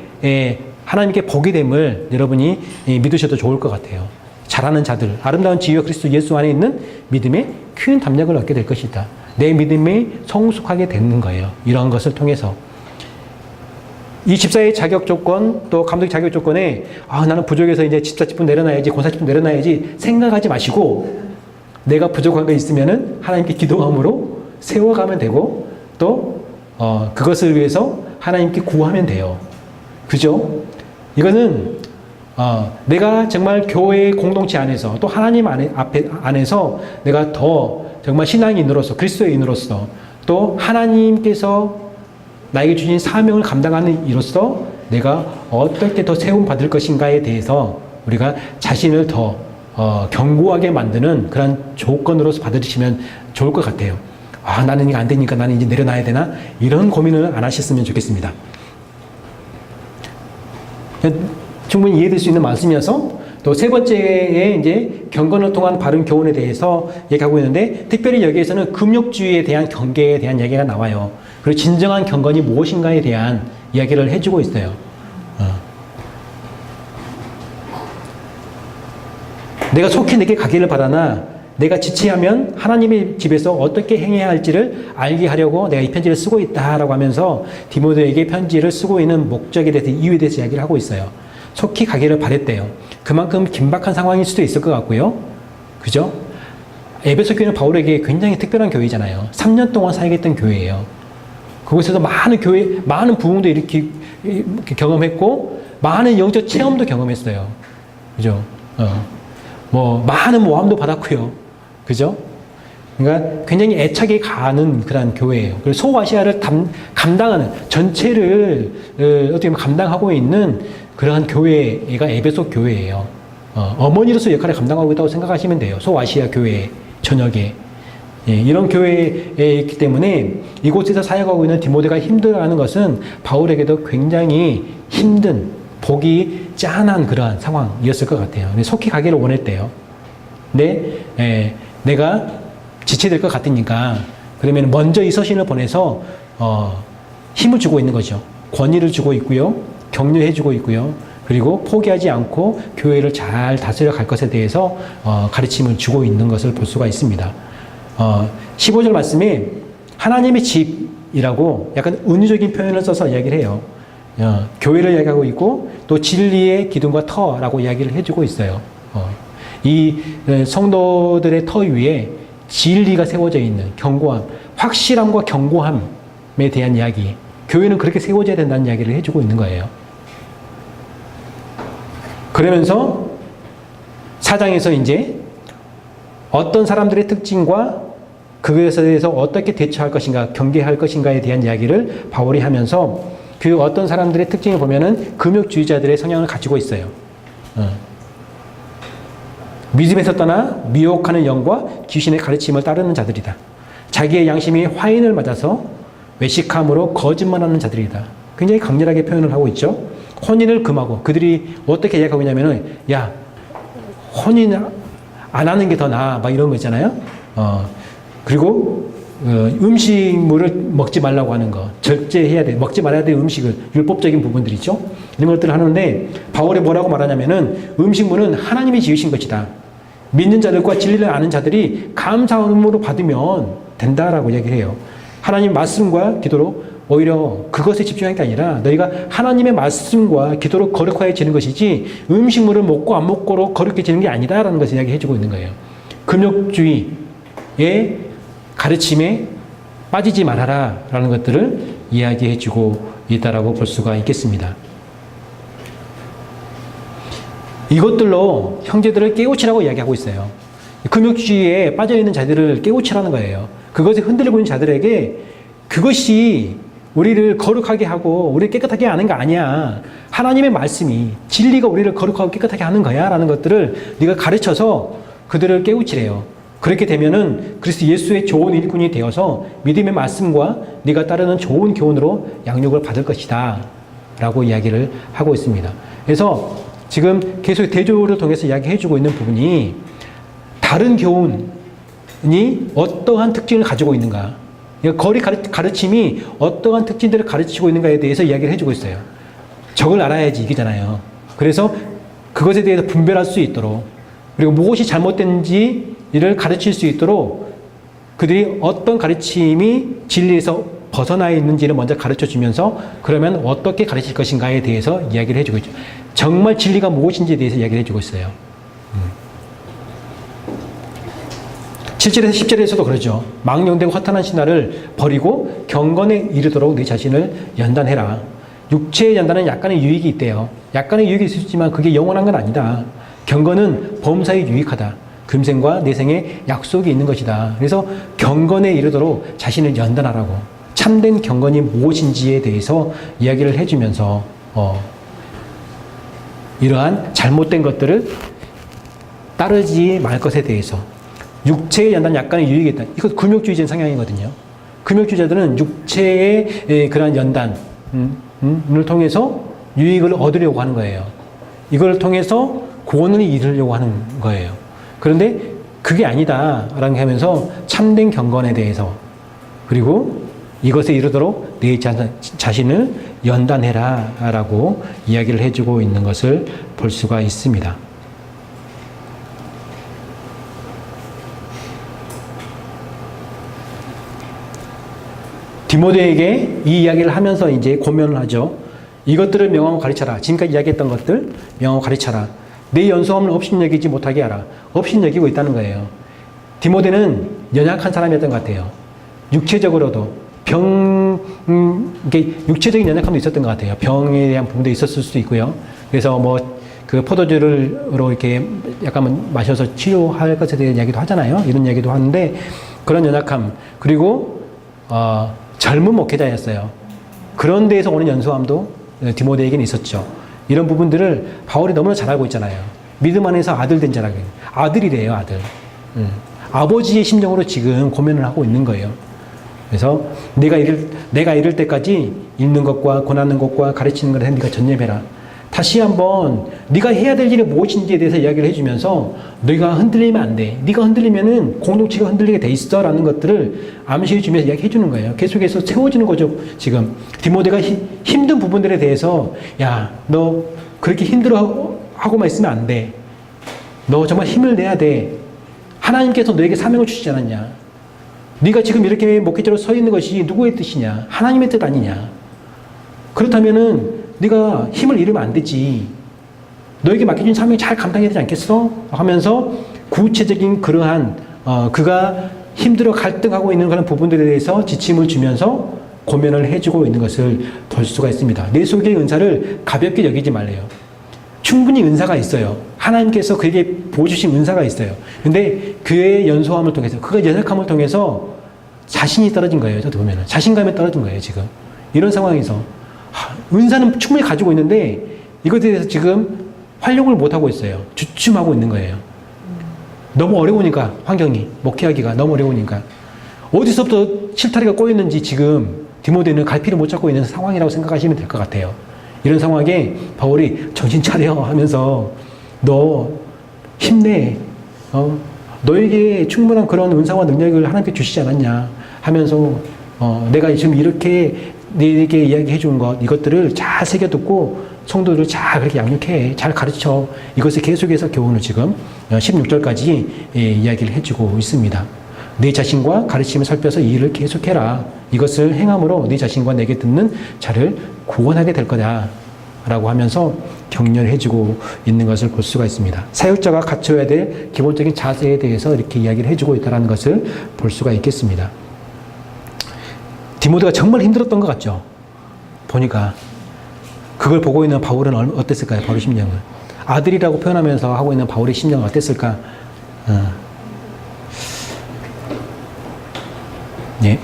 Speaker 1: 하나님께 복이 됨을 여러분이 믿으셔도 좋을 것 같아요. 잘하는 자들, 아름다운 지위와 그리스도 예수 안에 있는 믿음에 큰 담력을 얻게 될 것이다. 내 믿음이 성숙하게 되는 거예요. 이런 것을 통해서. 이 집사의 자격 조건, 또 감독의 자격 조건에 나는 부족해서 이제 집사 직분 내려놔야지, 권사 직분 내려놔야지 생각하지 마시고, 내가 부족한 거 있으면은 하나님께 기도함으로 세워가면 되고, 또 그것을 위해서 하나님께 구하면 돼요. 그죠? 이거는 내가 정말 교회의 공동체 안에서, 또 하나님 안에서 내가 더 정말 신앙인으로서, 그리스도인으로서, 또 하나님께서 나에게 주신 사명을 감당하는 이로써 내가 어떻게 더 세움 받을 것인가에 대해서 우리가 자신을 더 견고하게 만드는 그런 조건으로서 받으시면 좋을 것 같아요. 나는 이거 안 되니까 나는 이제 내려놔야 되나? 이런 고민을 안 하셨으면 좋겠습니다. 충분히 이해될 수 있는 말씀이어서, 또 세 번째에 이제 경건을 통한 바른 교훈에 대해서 얘기하고 있는데, 특별히 여기에서는 금욕주의에 대한 경계에 대한 이야기가 나와요. 그리고 진정한 경건이 무엇인가에 대한 이야기를 해주고 있어요. 내가 속히 내게 가기를 바라나 내가 지체하면 하나님의 집에서 어떻게 행해야 할지를 알게 하려고 내가 이 편지를 쓰고 있다라고 하면서 디모데에게 편지를 쓰고 있는 목적에 대해서, 이유에 대해서 이야기를 하고 있어요. 속히 가기를 바랬대요. 그만큼 긴박한 상황일 수도 있을 것 같고요. 그죠? 에베소 교회는 바울에게 굉장히 특별한 교회잖아요. 3년 동안 사역했던 교회예요. 그곳에서 많은 부흥도 이렇게 경험했고, 많은 영적 체험도 경험했어요. 그죠? 많은 모함도 받았고요. 그죠? 그러니까 굉장히 애착이 가는 그런 교회예요. 그리고 소아시아를 감당하는, 전체를 어떻게 보면 감당하고 있는 그러한 교회가 에베소 교회예요. 어머니로서 역할을 감당하고 있다고 생각하시면 돼요. 소아시아 교회 전역에. 이런 교회에 있기 때문에 이곳에서 사역하고 있는 디모데가 힘들어하는 것은 바울에게도 굉장히 힘든, 보기 짠한 그러한 상황이었을 것 같아요. 속히 가기를 원했대요. 근데 내가 지체될 것 같으니까, 그러면 먼저 이 서신을 보내서 힘을 주고 있는 거죠. 권위를 주고 있고요. 격려해 주고 있고요. 그리고 포기하지 않고 교회를 잘 다스려 갈 것에 대해서 가르침을 주고 있는 것을 볼 수가 있습니다. 15절 말씀에 하나님의 집이라고 약간 은유적인 표현을 써서 이야기를 해요. 교회를 이야기하고 있고, 또 진리의 기둥과 터라고 이야기를 해주고 있어요. 이 성도들의 터 위에 진리가 세워져 있는 견고함, 확실함과 견고함에 대한 이야기, 교회는 그렇게 세워져야 된다는 이야기를 해주고 있는 거예요. 그러면서 4장에서 이제 어떤 사람들의 특징과 그것에 대해서 어떻게 대처할 것인가, 경계할 것인가에 대한 이야기를 바울이 하면서 그 어떤 사람들의 특징을 보면은 금욕주의자들의 성향을 가지고 있어요. 믿음에서 떠나 미혹하는 영과 귀신의 가르침을 따르는 자들이다. 자기의 양심이 화인을 맞아서 외식함으로 거짓말하는 자들이다. 굉장히 강렬하게 표현을 하고 있죠. 혼인을 금하고 그들이 어떻게 이야기하고 있냐면은 야 혼인 안 하는 게 더 나아 막 이런 거 있잖아요. 그리고 음식물을 먹지 말라고 하는 거, 절제해야 돼, 먹지 말아야 될 음식을, 율법적인 부분들이죠. 이런 것들을 하는데 바울이 뭐라고 말하냐면은 음식물은 하나님이 지으신 것이다. 믿는 자들과 진리를 아는 자들이 감사함으로 받으면 된다라고 얘기를 해요. 하나님 말씀과 기도로 오히려 그것에 집중하는 게 아니라 너희가 하나님의 말씀과 기도로 거룩해지는 것이지 음식물을 먹고 안 먹고로 거룩해지는 게 아니다라는 것을 이야기해주고 있는 거예요. 금욕주의의 가르침에 빠지지 말아라 라는 것들을 이야기해주고 있다라고 볼 수가 있겠습니다. 이것들로 형제들을 깨우치라고 이야기하고 있어요. 금욕주의에 빠져있는 자들을 깨우치라는 거예요. 그것에 흔들리고 있는 자들에게 그것이 우리를 거룩하게 하고 우리를 깨끗하게 하는 거 아니야. 하나님의 말씀이, 진리가 우리를 거룩하고 깨끗하게 하는 거야 라는 것들을 네가 가르쳐서 그들을 깨우치래요. 그렇게 되면은 그리스도 예수의 좋은 일꾼이 되어서 믿음의 말씀과 네가 따르는 좋은 교훈으로 양육을 받을 것이다 라고 이야기를 하고 있습니다. 그래서 지금 계속 대조를 통해서 이야기해주고 있는 부분이 다른 교훈이 어떠한 특징을 가지고 있는가, 거리 가르침이 어떠한 특징들을 가르치고 있는가에 대해서 이야기를 해주고 있어요. 적을 알아야지 이기잖아요. 그래서 그것에 대해서 분별할 수 있도록, 그리고 무엇이 잘못된지를 가르칠 수 있도록 그들이 어떤 가르침이 진리에서 벗어나 있는지를 먼저 가르쳐 주면서 그러면 어떻게 가르칠 것인가에 대해서 이야기를 해주고 있죠. 정말 진리가 무엇인지에 대해서 이야기를 해주고 있어요. 7절에서 10절에서도 그러죠. 망령되고 허탄한 신화를 버리고 경건에 이르도록 네 자신을 연단해라. 육체의 연단은 약간의 유익이 있대요. 약간의 유익이 있지만 그게 영원한 건 아니다. 경건은 범사에 유익하다. 금생과 내생에 약속이 있는 것이다. 그래서 경건에 이르도록 자신을 연단하라고. 참된 경건이 무엇인지에 대해서 이야기를 해주면서 이러한 잘못된 것들을 따르지 말 것에 대해서, 육체의 연단 약간의 유익이 있다. 이것 금욕주의적인 성향이거든요. 금욕주의자들은 육체의 그러한 연단을 통해서 유익을 얻으려고 하는 거예요. 이걸 통해서 구원을 이루려고 하는 거예요. 그런데 그게 아니다라고 하면서 참된 경건에 대해서, 그리고 이것에 이르도록 내 자신을 연단해라 라고 이야기를 해주고 있는 것을 볼 수가 있습니다. 디모데에게 이 이야기를 하면서 이제 고면을 하죠. 이것들을 명하고 가르쳐라. 지금까지 이야기했던 것들 명하고 가르쳐라. 내 연소함을 업신여기지 못하게 하라. 업신여기고 있다는 거예요. 디모데는 연약한 사람이었던 것 같아요. 육체적으로도 육체적인 연약함도 있었던 것 같아요. 병에 대한 부분도 있었을 수도 있고요. 그래서 그 포도주로 이렇게 약간 마셔서 치료할 것에 대한 이야기도 하잖아요. 이런 이야기도 하는데 그런 연약함, 그리고 젊은 목회자였어요. 그런 데에서 오는 연소함도 디모데에게는 있었죠. 이런 부분들을 바울이 너무나 잘 알고 있잖아요. 믿음 안에서 아들 된 자라고. 아들이래요, 아들. 아버지의 심정으로 지금 고민을 하고 있는 거예요. 그래서 내가 이럴 때까지 읽는 것과 권하는 것과 가르치는 것에 네가 전념해라. 다시 한번 네가 해야 될 일이 무엇인지에 대해서 이야기를 해주면서 네가 흔들리면 안 돼. 네가 흔들리면은 공동체가 흔들리게 돼 있어 라는 것들을 암시해 주면서 이야기해 주는 거예요. 계속해서 세워주는 거죠. 지금 디모데가 힘든 부분들에 대해서 야, 너 그렇게 힘들어 하고만 있으면 안 돼. 너 정말 힘을 내야 돼. 하나님께서 너에게 사명을 주시지 않았냐. 네가 지금 이렇게 목회자로 서 있는 것이 누구의 뜻이냐? 하나님의 뜻 아니냐? 그렇다면은 네가 힘을 잃으면 안 되지. 너에게 맡겨진 사명을 잘 감당해야 되지 않겠어? 하면서 구체적인 그러한 그가 힘들어 갈등하고 있는 그런 부분들에 대해서 지침을 주면서 고면을 해주고 있는 것을 볼 수가 있습니다. 내 속의 은사를 가볍게 여기지 말래요. 충분히 은사가 있어요. 하나님께서 그에게 보여주신 은사가 있어요. 근데 그의 연소함을 통해서, 그의 연약함을 통해서 자신이 떨어진 거예요. 어떻게 보면은. 자신감이 떨어진 거예요, 지금. 이런 상황에서. 은사는 충분히 가지고 있는데, 이것에 대해서 지금 활용을 못하고 있어요. 주춤하고 있는 거예요. 너무 어려우니까, 환경이. 목회하기가 너무 어려우니까. 어디서부터 실타래가 꼬였는지 지금 디모데는 갈피를 못 잡고 있는 상황이라고 생각하시면 될 것 같아요. 이런 상황에 바울이 정신 차려 하면서 너 힘내. 너에게 충분한 그런 은사와 능력을 하나님께 주시지 않았냐 하면서 내가 지금 이렇게 너에게 이야기해 준 것, 이것들을 잘 새겨듣고 성도들을 잘 그렇게 양육해, 잘 가르쳐. 이것을 계속해서 교훈을 지금 16절까지 이야기를 해주고 있습니다. 내 자신과 가르침을 살펴서 이 일을 계속해라. 이것을 행함으로 네 자신과 내게 듣는 자를 구원하게 될 거다 라고 하면서 격려해주고 있는 것을 볼 수가 있습니다. 사역자가 갖춰야 될 기본적인 자세에 대해서 이렇게 이야기를 해주고 있다는 것을 볼 수가 있겠습니다. 디모데가 정말 힘들었던 것 같죠? 보니까 그걸 보고 있는 바울은 어땠을까요? 바울의 심령은. 아들이라고 표현하면서 하고 있는 바울의 심령은 어땠을까? 예.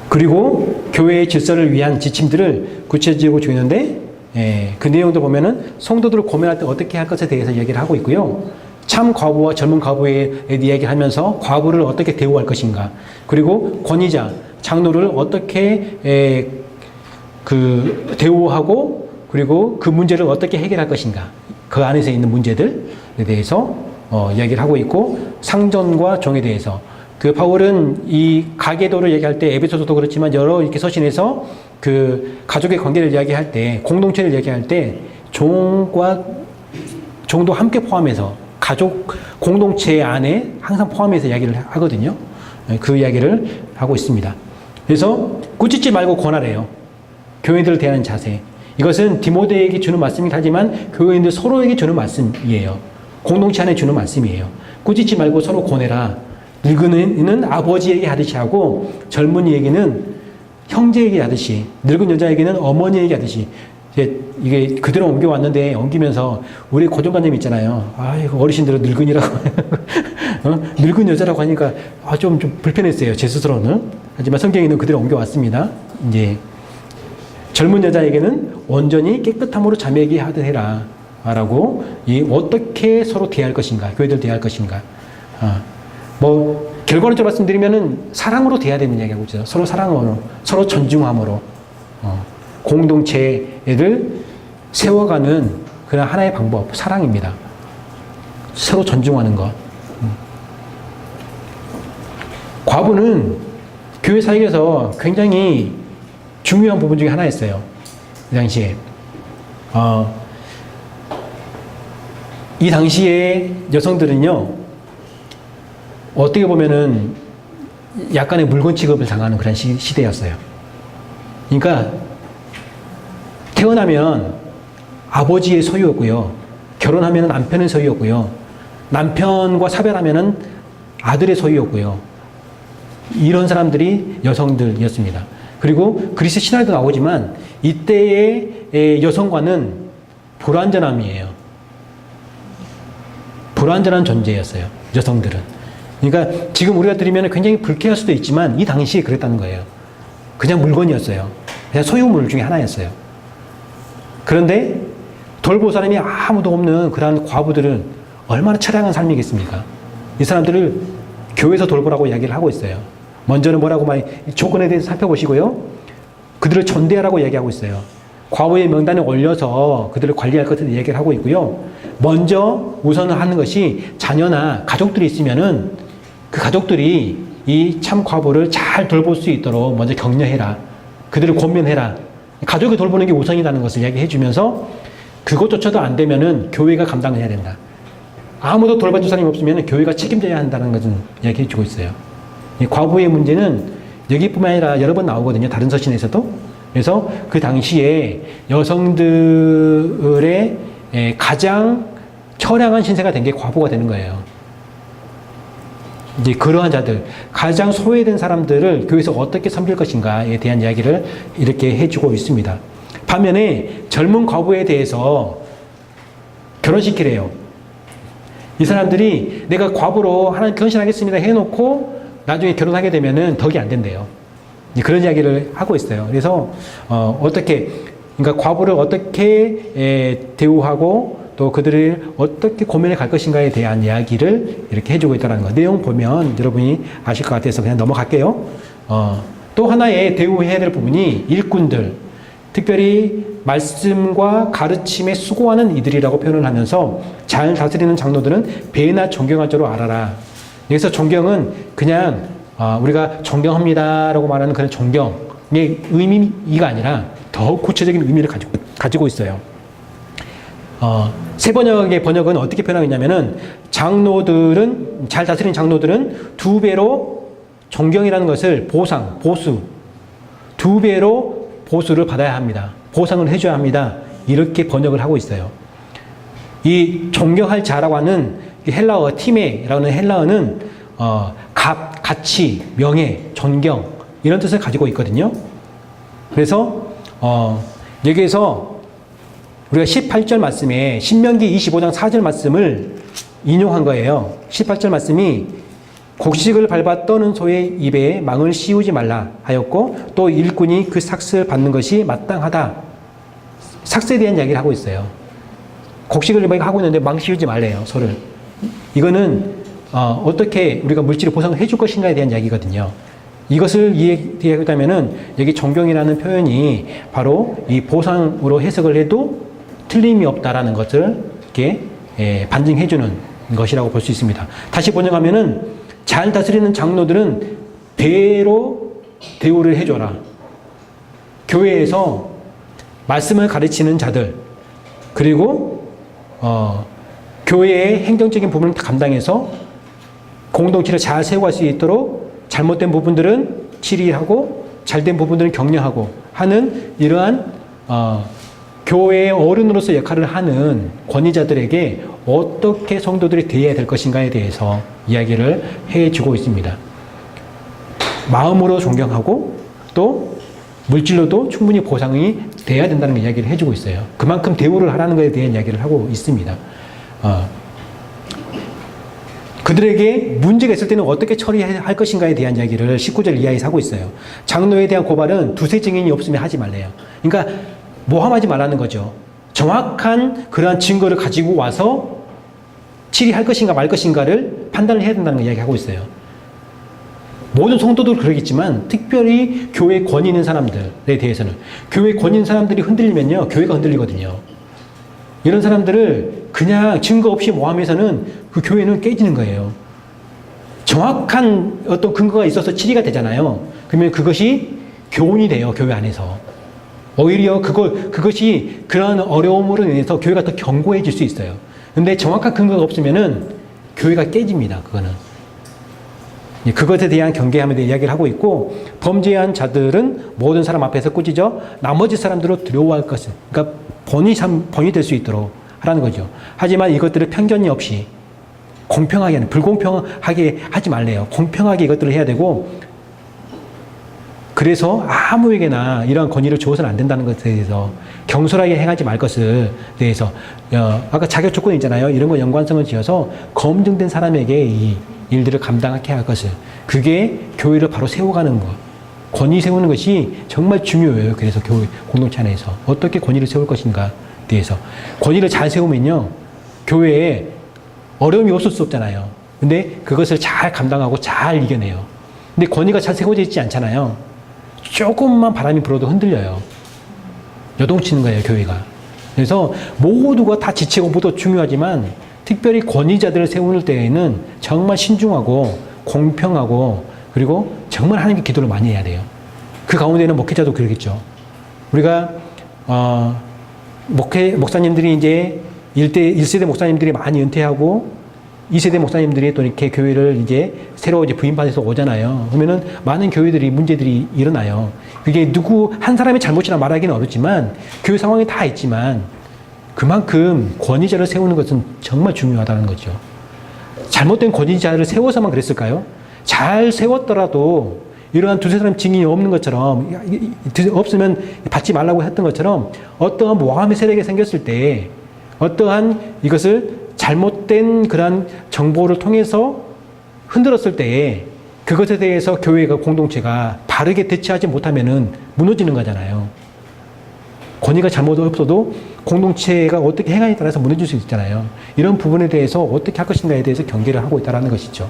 Speaker 1: 그리고 교회의 질서를 위한 지침들을 구체적으로 주는데, 그 내용도 보면은 성도들을 고민할 때 어떻게 할 것에 대해서 얘기를 하고 있고요. 참 과부와 젊은 과부에 이야기를 하면서 과부를 어떻게 대우할 것인가, 그리고 권위자, 장로를 어떻게 대우하고, 그리고 그 문제를 어떻게 해결할 것인가, 그 안에서 있는 문제들에 대해서 이야기를 하고 있고, 상전과 종에 대해서 그 바울은 이 가계도를 얘기할 때 에베소서도 그렇지만 여러 이렇게 서신에서 그 가족의 관계를 이야기할 때, 공동체를 얘기할 때 종도 함께 포함해서 가족 공동체 안에 항상 포함해서 이야기를 하거든요. 그 이야기를 하고 있습니다. 그래서 꾸짖지 말고 권하래요. 교인들을 대하는 자세. 이것은 디모데에게 주는 말씀이긴 하지만 교인들 서로에게 주는 말씀이에요. 공동체 안에 주는 말씀이에요. 꾸짖지 말고 서로 권해라. 늙은 이는 아버지에게 하듯이 하고 젊은이에게는 형제에게 하듯이, 늙은 여자에게는 어머니에게 하듯이. 이게 그대로 옮겨왔는데, 옮기면서 우리 고정관념 있잖아요. 이거 어르신들은 늙은이라고 늙은 여자라고 하니까 좀 불편했어요, 제 스스로는. 하지만 성경에는 그대로 옮겨왔습니다. 이제 젊은 여자에게는 온전히 깨끗함으로 자매에게 하듯 해라 라고, 어떻게 서로 대할 것인가, 교회들 대할 것인가. 결과론적으로 말씀드리면은 사랑으로 대해야 되는 이야기하고 있죠. 서로 사랑으로, 서로 존중함으로, 공동체를 세워가는 그런 하나의 방법, 사랑입니다. 서로 존중하는 것. 과부는 교회 사역에서 굉장히 중요한 부분 중에 하나였어요. 이 당시에. 이 당시에 여성들은요, 어떻게 보면은 약간의 물건 취급을 당하는 그런 시대였어요. 그러니까 태어나면 아버지의 소유였고요. 결혼하면 남편의 소유였고요. 남편과 사별하면 아들의 소유였고요. 이런 사람들이 여성들이었습니다. 그리고 그리스 신화에도 나오지만 이때의 여성과는 불완전함이에요. 불완전한 존재였어요, 여성들은. 그러니까 지금 우리가 들으면 굉장히 불쾌할 수도 있지만 이 당시에 그랬다는 거예요. 그냥 물건이었어요. 그냥 소유물 중에 하나였어요. 그런데 돌볼 사람이 아무도 없는 그러한 과부들은 얼마나 처량한 삶이겠습니까? 이 사람들을 교회에서 돌보라고 이야기를 하고 있어요. 먼저는 뭐라고 조건에 대해서 살펴보시고요. 그들을 전대하라고 이야기하고 있어요. 과부의 명단에 올려서 그들을 관리할 것을 이야기를 하고 있고요. 먼저 우선을 하는 것이 자녀나 가족들이 있으면은 그 가족들이 이 참 과부를 잘 돌볼 수 있도록 먼저 격려해라. 그들을 권면해라. 가족이 돌보는 게 우선이라는 것을 이야기해 주면서 그것조차도 안 되면은 교회가 감당을 해야 된다. 아무도 돌봐줄 사람이 없으면 교회가 책임져야 한다는 것을 이야기해 주고 있어요. 이 과부의 문제는 여기뿐만 아니라 여러 번 나오거든요. 다른 서신에서도. 그래서 그 당시에 여성들의 가장 처량한 신세가 된 게 과부가 되는 거예요. 이제 그러한 자들, 가장 소외된 사람들을 교회에서 어떻게 섬길 것인가에 대한 이야기를 이렇게 해주고 있습니다. 반면에 젊은 과부에 대해서 결혼시키래요. 이 사람들이 내가 과부로 하나님 헌신하겠습니다 해놓고 나중에 결혼하게 되면은 덕이 안 된대요. 그런 이야기를 하고 있어요. 그래서 그러니까 과부를 어떻게 대우하고 또 그들을 어떻게 고민해 갈 것인가에 대한 이야기를 이렇게 해주고 있다는 거. 내용 보면 여러분이 아실 것 같아서 그냥 넘어갈게요. 또 하나의 대우해야 될 부분이 일꾼들, 특별히 말씀과 가르침에 수고하는 이들이라고 표현을 하면서 잘 다스리는 장로들은 배나 존경할 줄로 알아라. 여기서 존경은 그냥 우리가 존경합니다라고 말하는 그런 존경의 의미가 아니라 더 구체적인 의미를 가지고 있어요. 새 번역의 번역은 어떻게 표현하고 있냐면은 장로들은, 잘 다스리는 장로들은 2배로 존경이라는 것을 보수 2배로 보수를 받아야 합니다. 보상을 해줘야 합니다. 이렇게 번역을 하고 있어요. 이 존경할 자라고 하는 헬라어 티메라는 헬라어는 가치, 명예, 존경 이런 뜻을 가지고 있거든요. 그래서 여기에서 우리가 18절 말씀에 신명기 25장 4절 말씀을 인용한 거예요. 18절 말씀이 곡식을 밟아 떠는 소의 입에 망을 씌우지 말라 하였고 또 일꾼이 그 삭슬 받는 것이 마땅하다. 삭스에 대한 이야기를 하고 있어요. 곡식을 하고 있는데 망 씌우지 말래요, 소를. 이거는 어떻게 우리가 물질을 보상을 해줄 것인가에 대한 이야기거든요. 이것을 이해하겠다면은 여기 존경이라는 표현이 바로 이 보상으로 해석을 해도 틀림이 없다라는 것을 이렇게 반증해주는 것이라고 볼 수 있습니다. 다시 번역하면은 잘 다스리는 장로들은 배로 대우를 해줘라. 교회에서 말씀을 가르치는 자들, 그리고 교회의 행정적인 부분을 감당해서 공동체를 잘 세워갈 수 있도록 잘못된 부분들은 치리하고 잘된 부분들은 격려하고 하는 이러한 교회의 어른으로서 역할을 하는 권위자들에게 어떻게 성도들이 대해야 될 것인가에 대해서 이야기를 해주고 있습니다. 마음으로 존경하고 또 물질로도 충분히 보상이 돼야 된다는 이야기를 해주고 있어요. 그만큼 대우를 하라는 것에 대한 이야기를 하고 있습니다. 그들에게 문제가 있을 때는 어떻게 처리할 것인가에 대한 이야기를 19절 이하에서 하고 있어요. 장로에 대한 고발은 두세 증인이 없으면 하지 말래요. 그러니까 모함하지 말라는 거죠. 정확한 그러한 증거를 가지고 와서 치리할 것인가 말 것인가를 판단을 해야 된다는 걸 이야기하고 있어요. 모든 성도도 그러겠지만 특별히 교회 권위 있는 사람들에 대해서는 교회 권위 있는 사람들이 흔들리면요 교회가 흔들리거든요. 이런 사람들을 그냥 증거 없이 모함해서는 그 교회는 깨지는 거예요. 정확한 어떤 근거가 있어서 치리가 되잖아요. 그러면 그것이 교훈이 돼요, 교회 안에서. 오히려 그것이 그러한 어려움으로 인해서 교회가 더 견고해질 수 있어요. 근데 정확한 근거가 없으면은 교회가 깨집니다, 그거는. 그것에 대한 경계함에 대해 이야기를 하고 있고, 범죄한 자들은 모든 사람 앞에서 꾸짖어 나머지 사람들로 두려워할 것을, 그러니까 번이 될 수 있도록 하라는 거죠. 하지만 이것들을 편견이 없이 공평하게, 불공평하게 하지 말래요. 공평하게 이것들을 해야 되고, 그래서 아무에게나 이러한 권위를 주어서는 안 된다는 것에 대해서 경솔하게 행하지 말 것을 대해서 아까 자격 조건이 있잖아요. 이런 거 연관성을 지어서 검증된 사람에게 이 일들을 감당하게 할 것을, 그게 교회를 바로 세워가는 것, 권위 세우는 것이 정말 중요해요. 그래서 교회 공동체 안에서 어떻게 권위를 세울 것인가에 대해서 권위를 잘 세우면요 교회에 어려움이 없을 수 없잖아요. 근데 그것을 잘 감당하고 잘 이겨내요. 근데 권위가 잘 세워져 있지 않잖아요. 조금만 바람이 불어도 흔들려요. 요동치는 거예요, 교회가. 그래서 모두가 다 지체고 모두 중요하지만 특별히 권위자들을 세우는 때에는 정말 신중하고 공평하고 그리고 정말 하나님께 기도를 많이 해야 돼요. 그 가운데는 목회자도 그러겠죠. 우리가 목사님들이 이제 1세대 목사님들이 많이 은퇴하고 2세대 목사님들이 또 이렇게 교회를 이제 새로 이제 부임받아서 오잖아요. 그러면은 많은 교회들이 문제들이 일어나요. 그게 누구 한 사람의 잘못이라 말하기는 어렵지만 교회 상황이 다 있지만 그만큼 권위자를 세우는 것은 정말 중요하다는 거죠. 잘못된 권위자를 세워서만 그랬을까요? 잘 세웠더라도 이러한 두세 사람 증인이 없는 것처럼, 없으면 받지 말라고 했던 것처럼 어떠한 모함의 세력이 생겼을 때 어떠한 이것을 잘못된 그러한 정보를 통해서 흔들었을 때에 그것에 대해서 교회가 공동체가 바르게 대처하지 못하면은 무너지는 거잖아요. 권위가 잘못 없어도 공동체가 어떻게 행하에 따라서 무너질 수 있잖아요. 이런 부분에 대해서 어떻게 할 것인가에 대해서 경계를 하고 있다는 것이죠.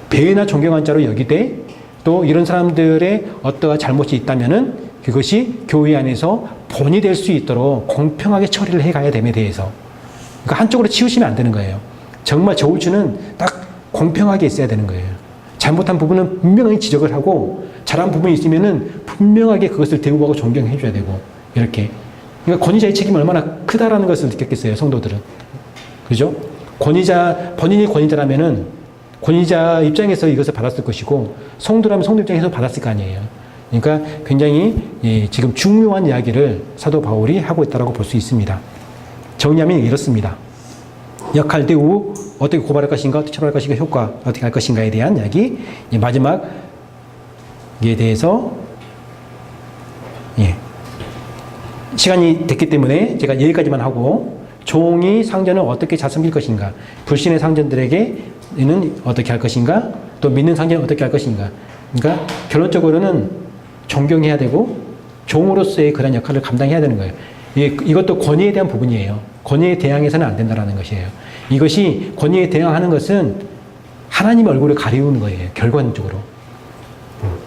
Speaker 1: 배나 존경한 자로 여기되 또 이런 사람들의 어떠한 잘못이 있다면은 그것이 교회 안에서 본이 될 수 있도록 공평하게 처리를 해가야 됨에 대해서, 그러니까 한쪽으로 치우시면 안 되는 거예요. 정말 저울추는 딱 공평하게 있어야 되는 거예요. 잘못한 부분은 분명히 지적을 하고 잘한 부분이 있으면은 분명하게 그것을 대우하고 존경해 줘야 되고, 이렇게. 그러니까 권위자의 책임이 얼마나 크다라는 것을 느꼈겠어요, 성도들은. 그죠? 본인이 권위자라면은 권위자 입장에서 이것을 받았을 것이고, 성도라면 성도 입장에서 받았을 거 아니에요. 그러니까 굉장히 지금 중요한 이야기를 사도 바울이 하고 있다고 볼 수 있습니다. 정리하면 이렇습니다. 역할 대우, 어떻게 고발할 것인가, 어떻게 처벌할 것인가, 효과, 어떻게 할 것인가에 대한 이야기. 마지막에 대해서, 시간이 됐기 때문에 제가 여기까지만 하고, 종이 상전을 어떻게 잘 섬길 것인가, 불신의 상전들에게는 어떻게 할 것인가, 또 믿는 상전은 어떻게 할 것인가. 그러니까 결론적으로는 존경해야 되고 종으로서의 그런 역할을 감당해야 되는 거예요. 이것도 권위에 대한 부분이에요. 권위에 대항해서는 안 된다는 것이에요. 이것이 권위에 대항하는 것은 하나님의 얼굴을 가리우는 거예요. 결과적으로.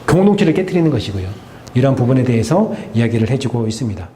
Speaker 1: 공동체를 깨트리는 것이고요. 이러한 부분에 대해서 이야기를 해주고 있습니다.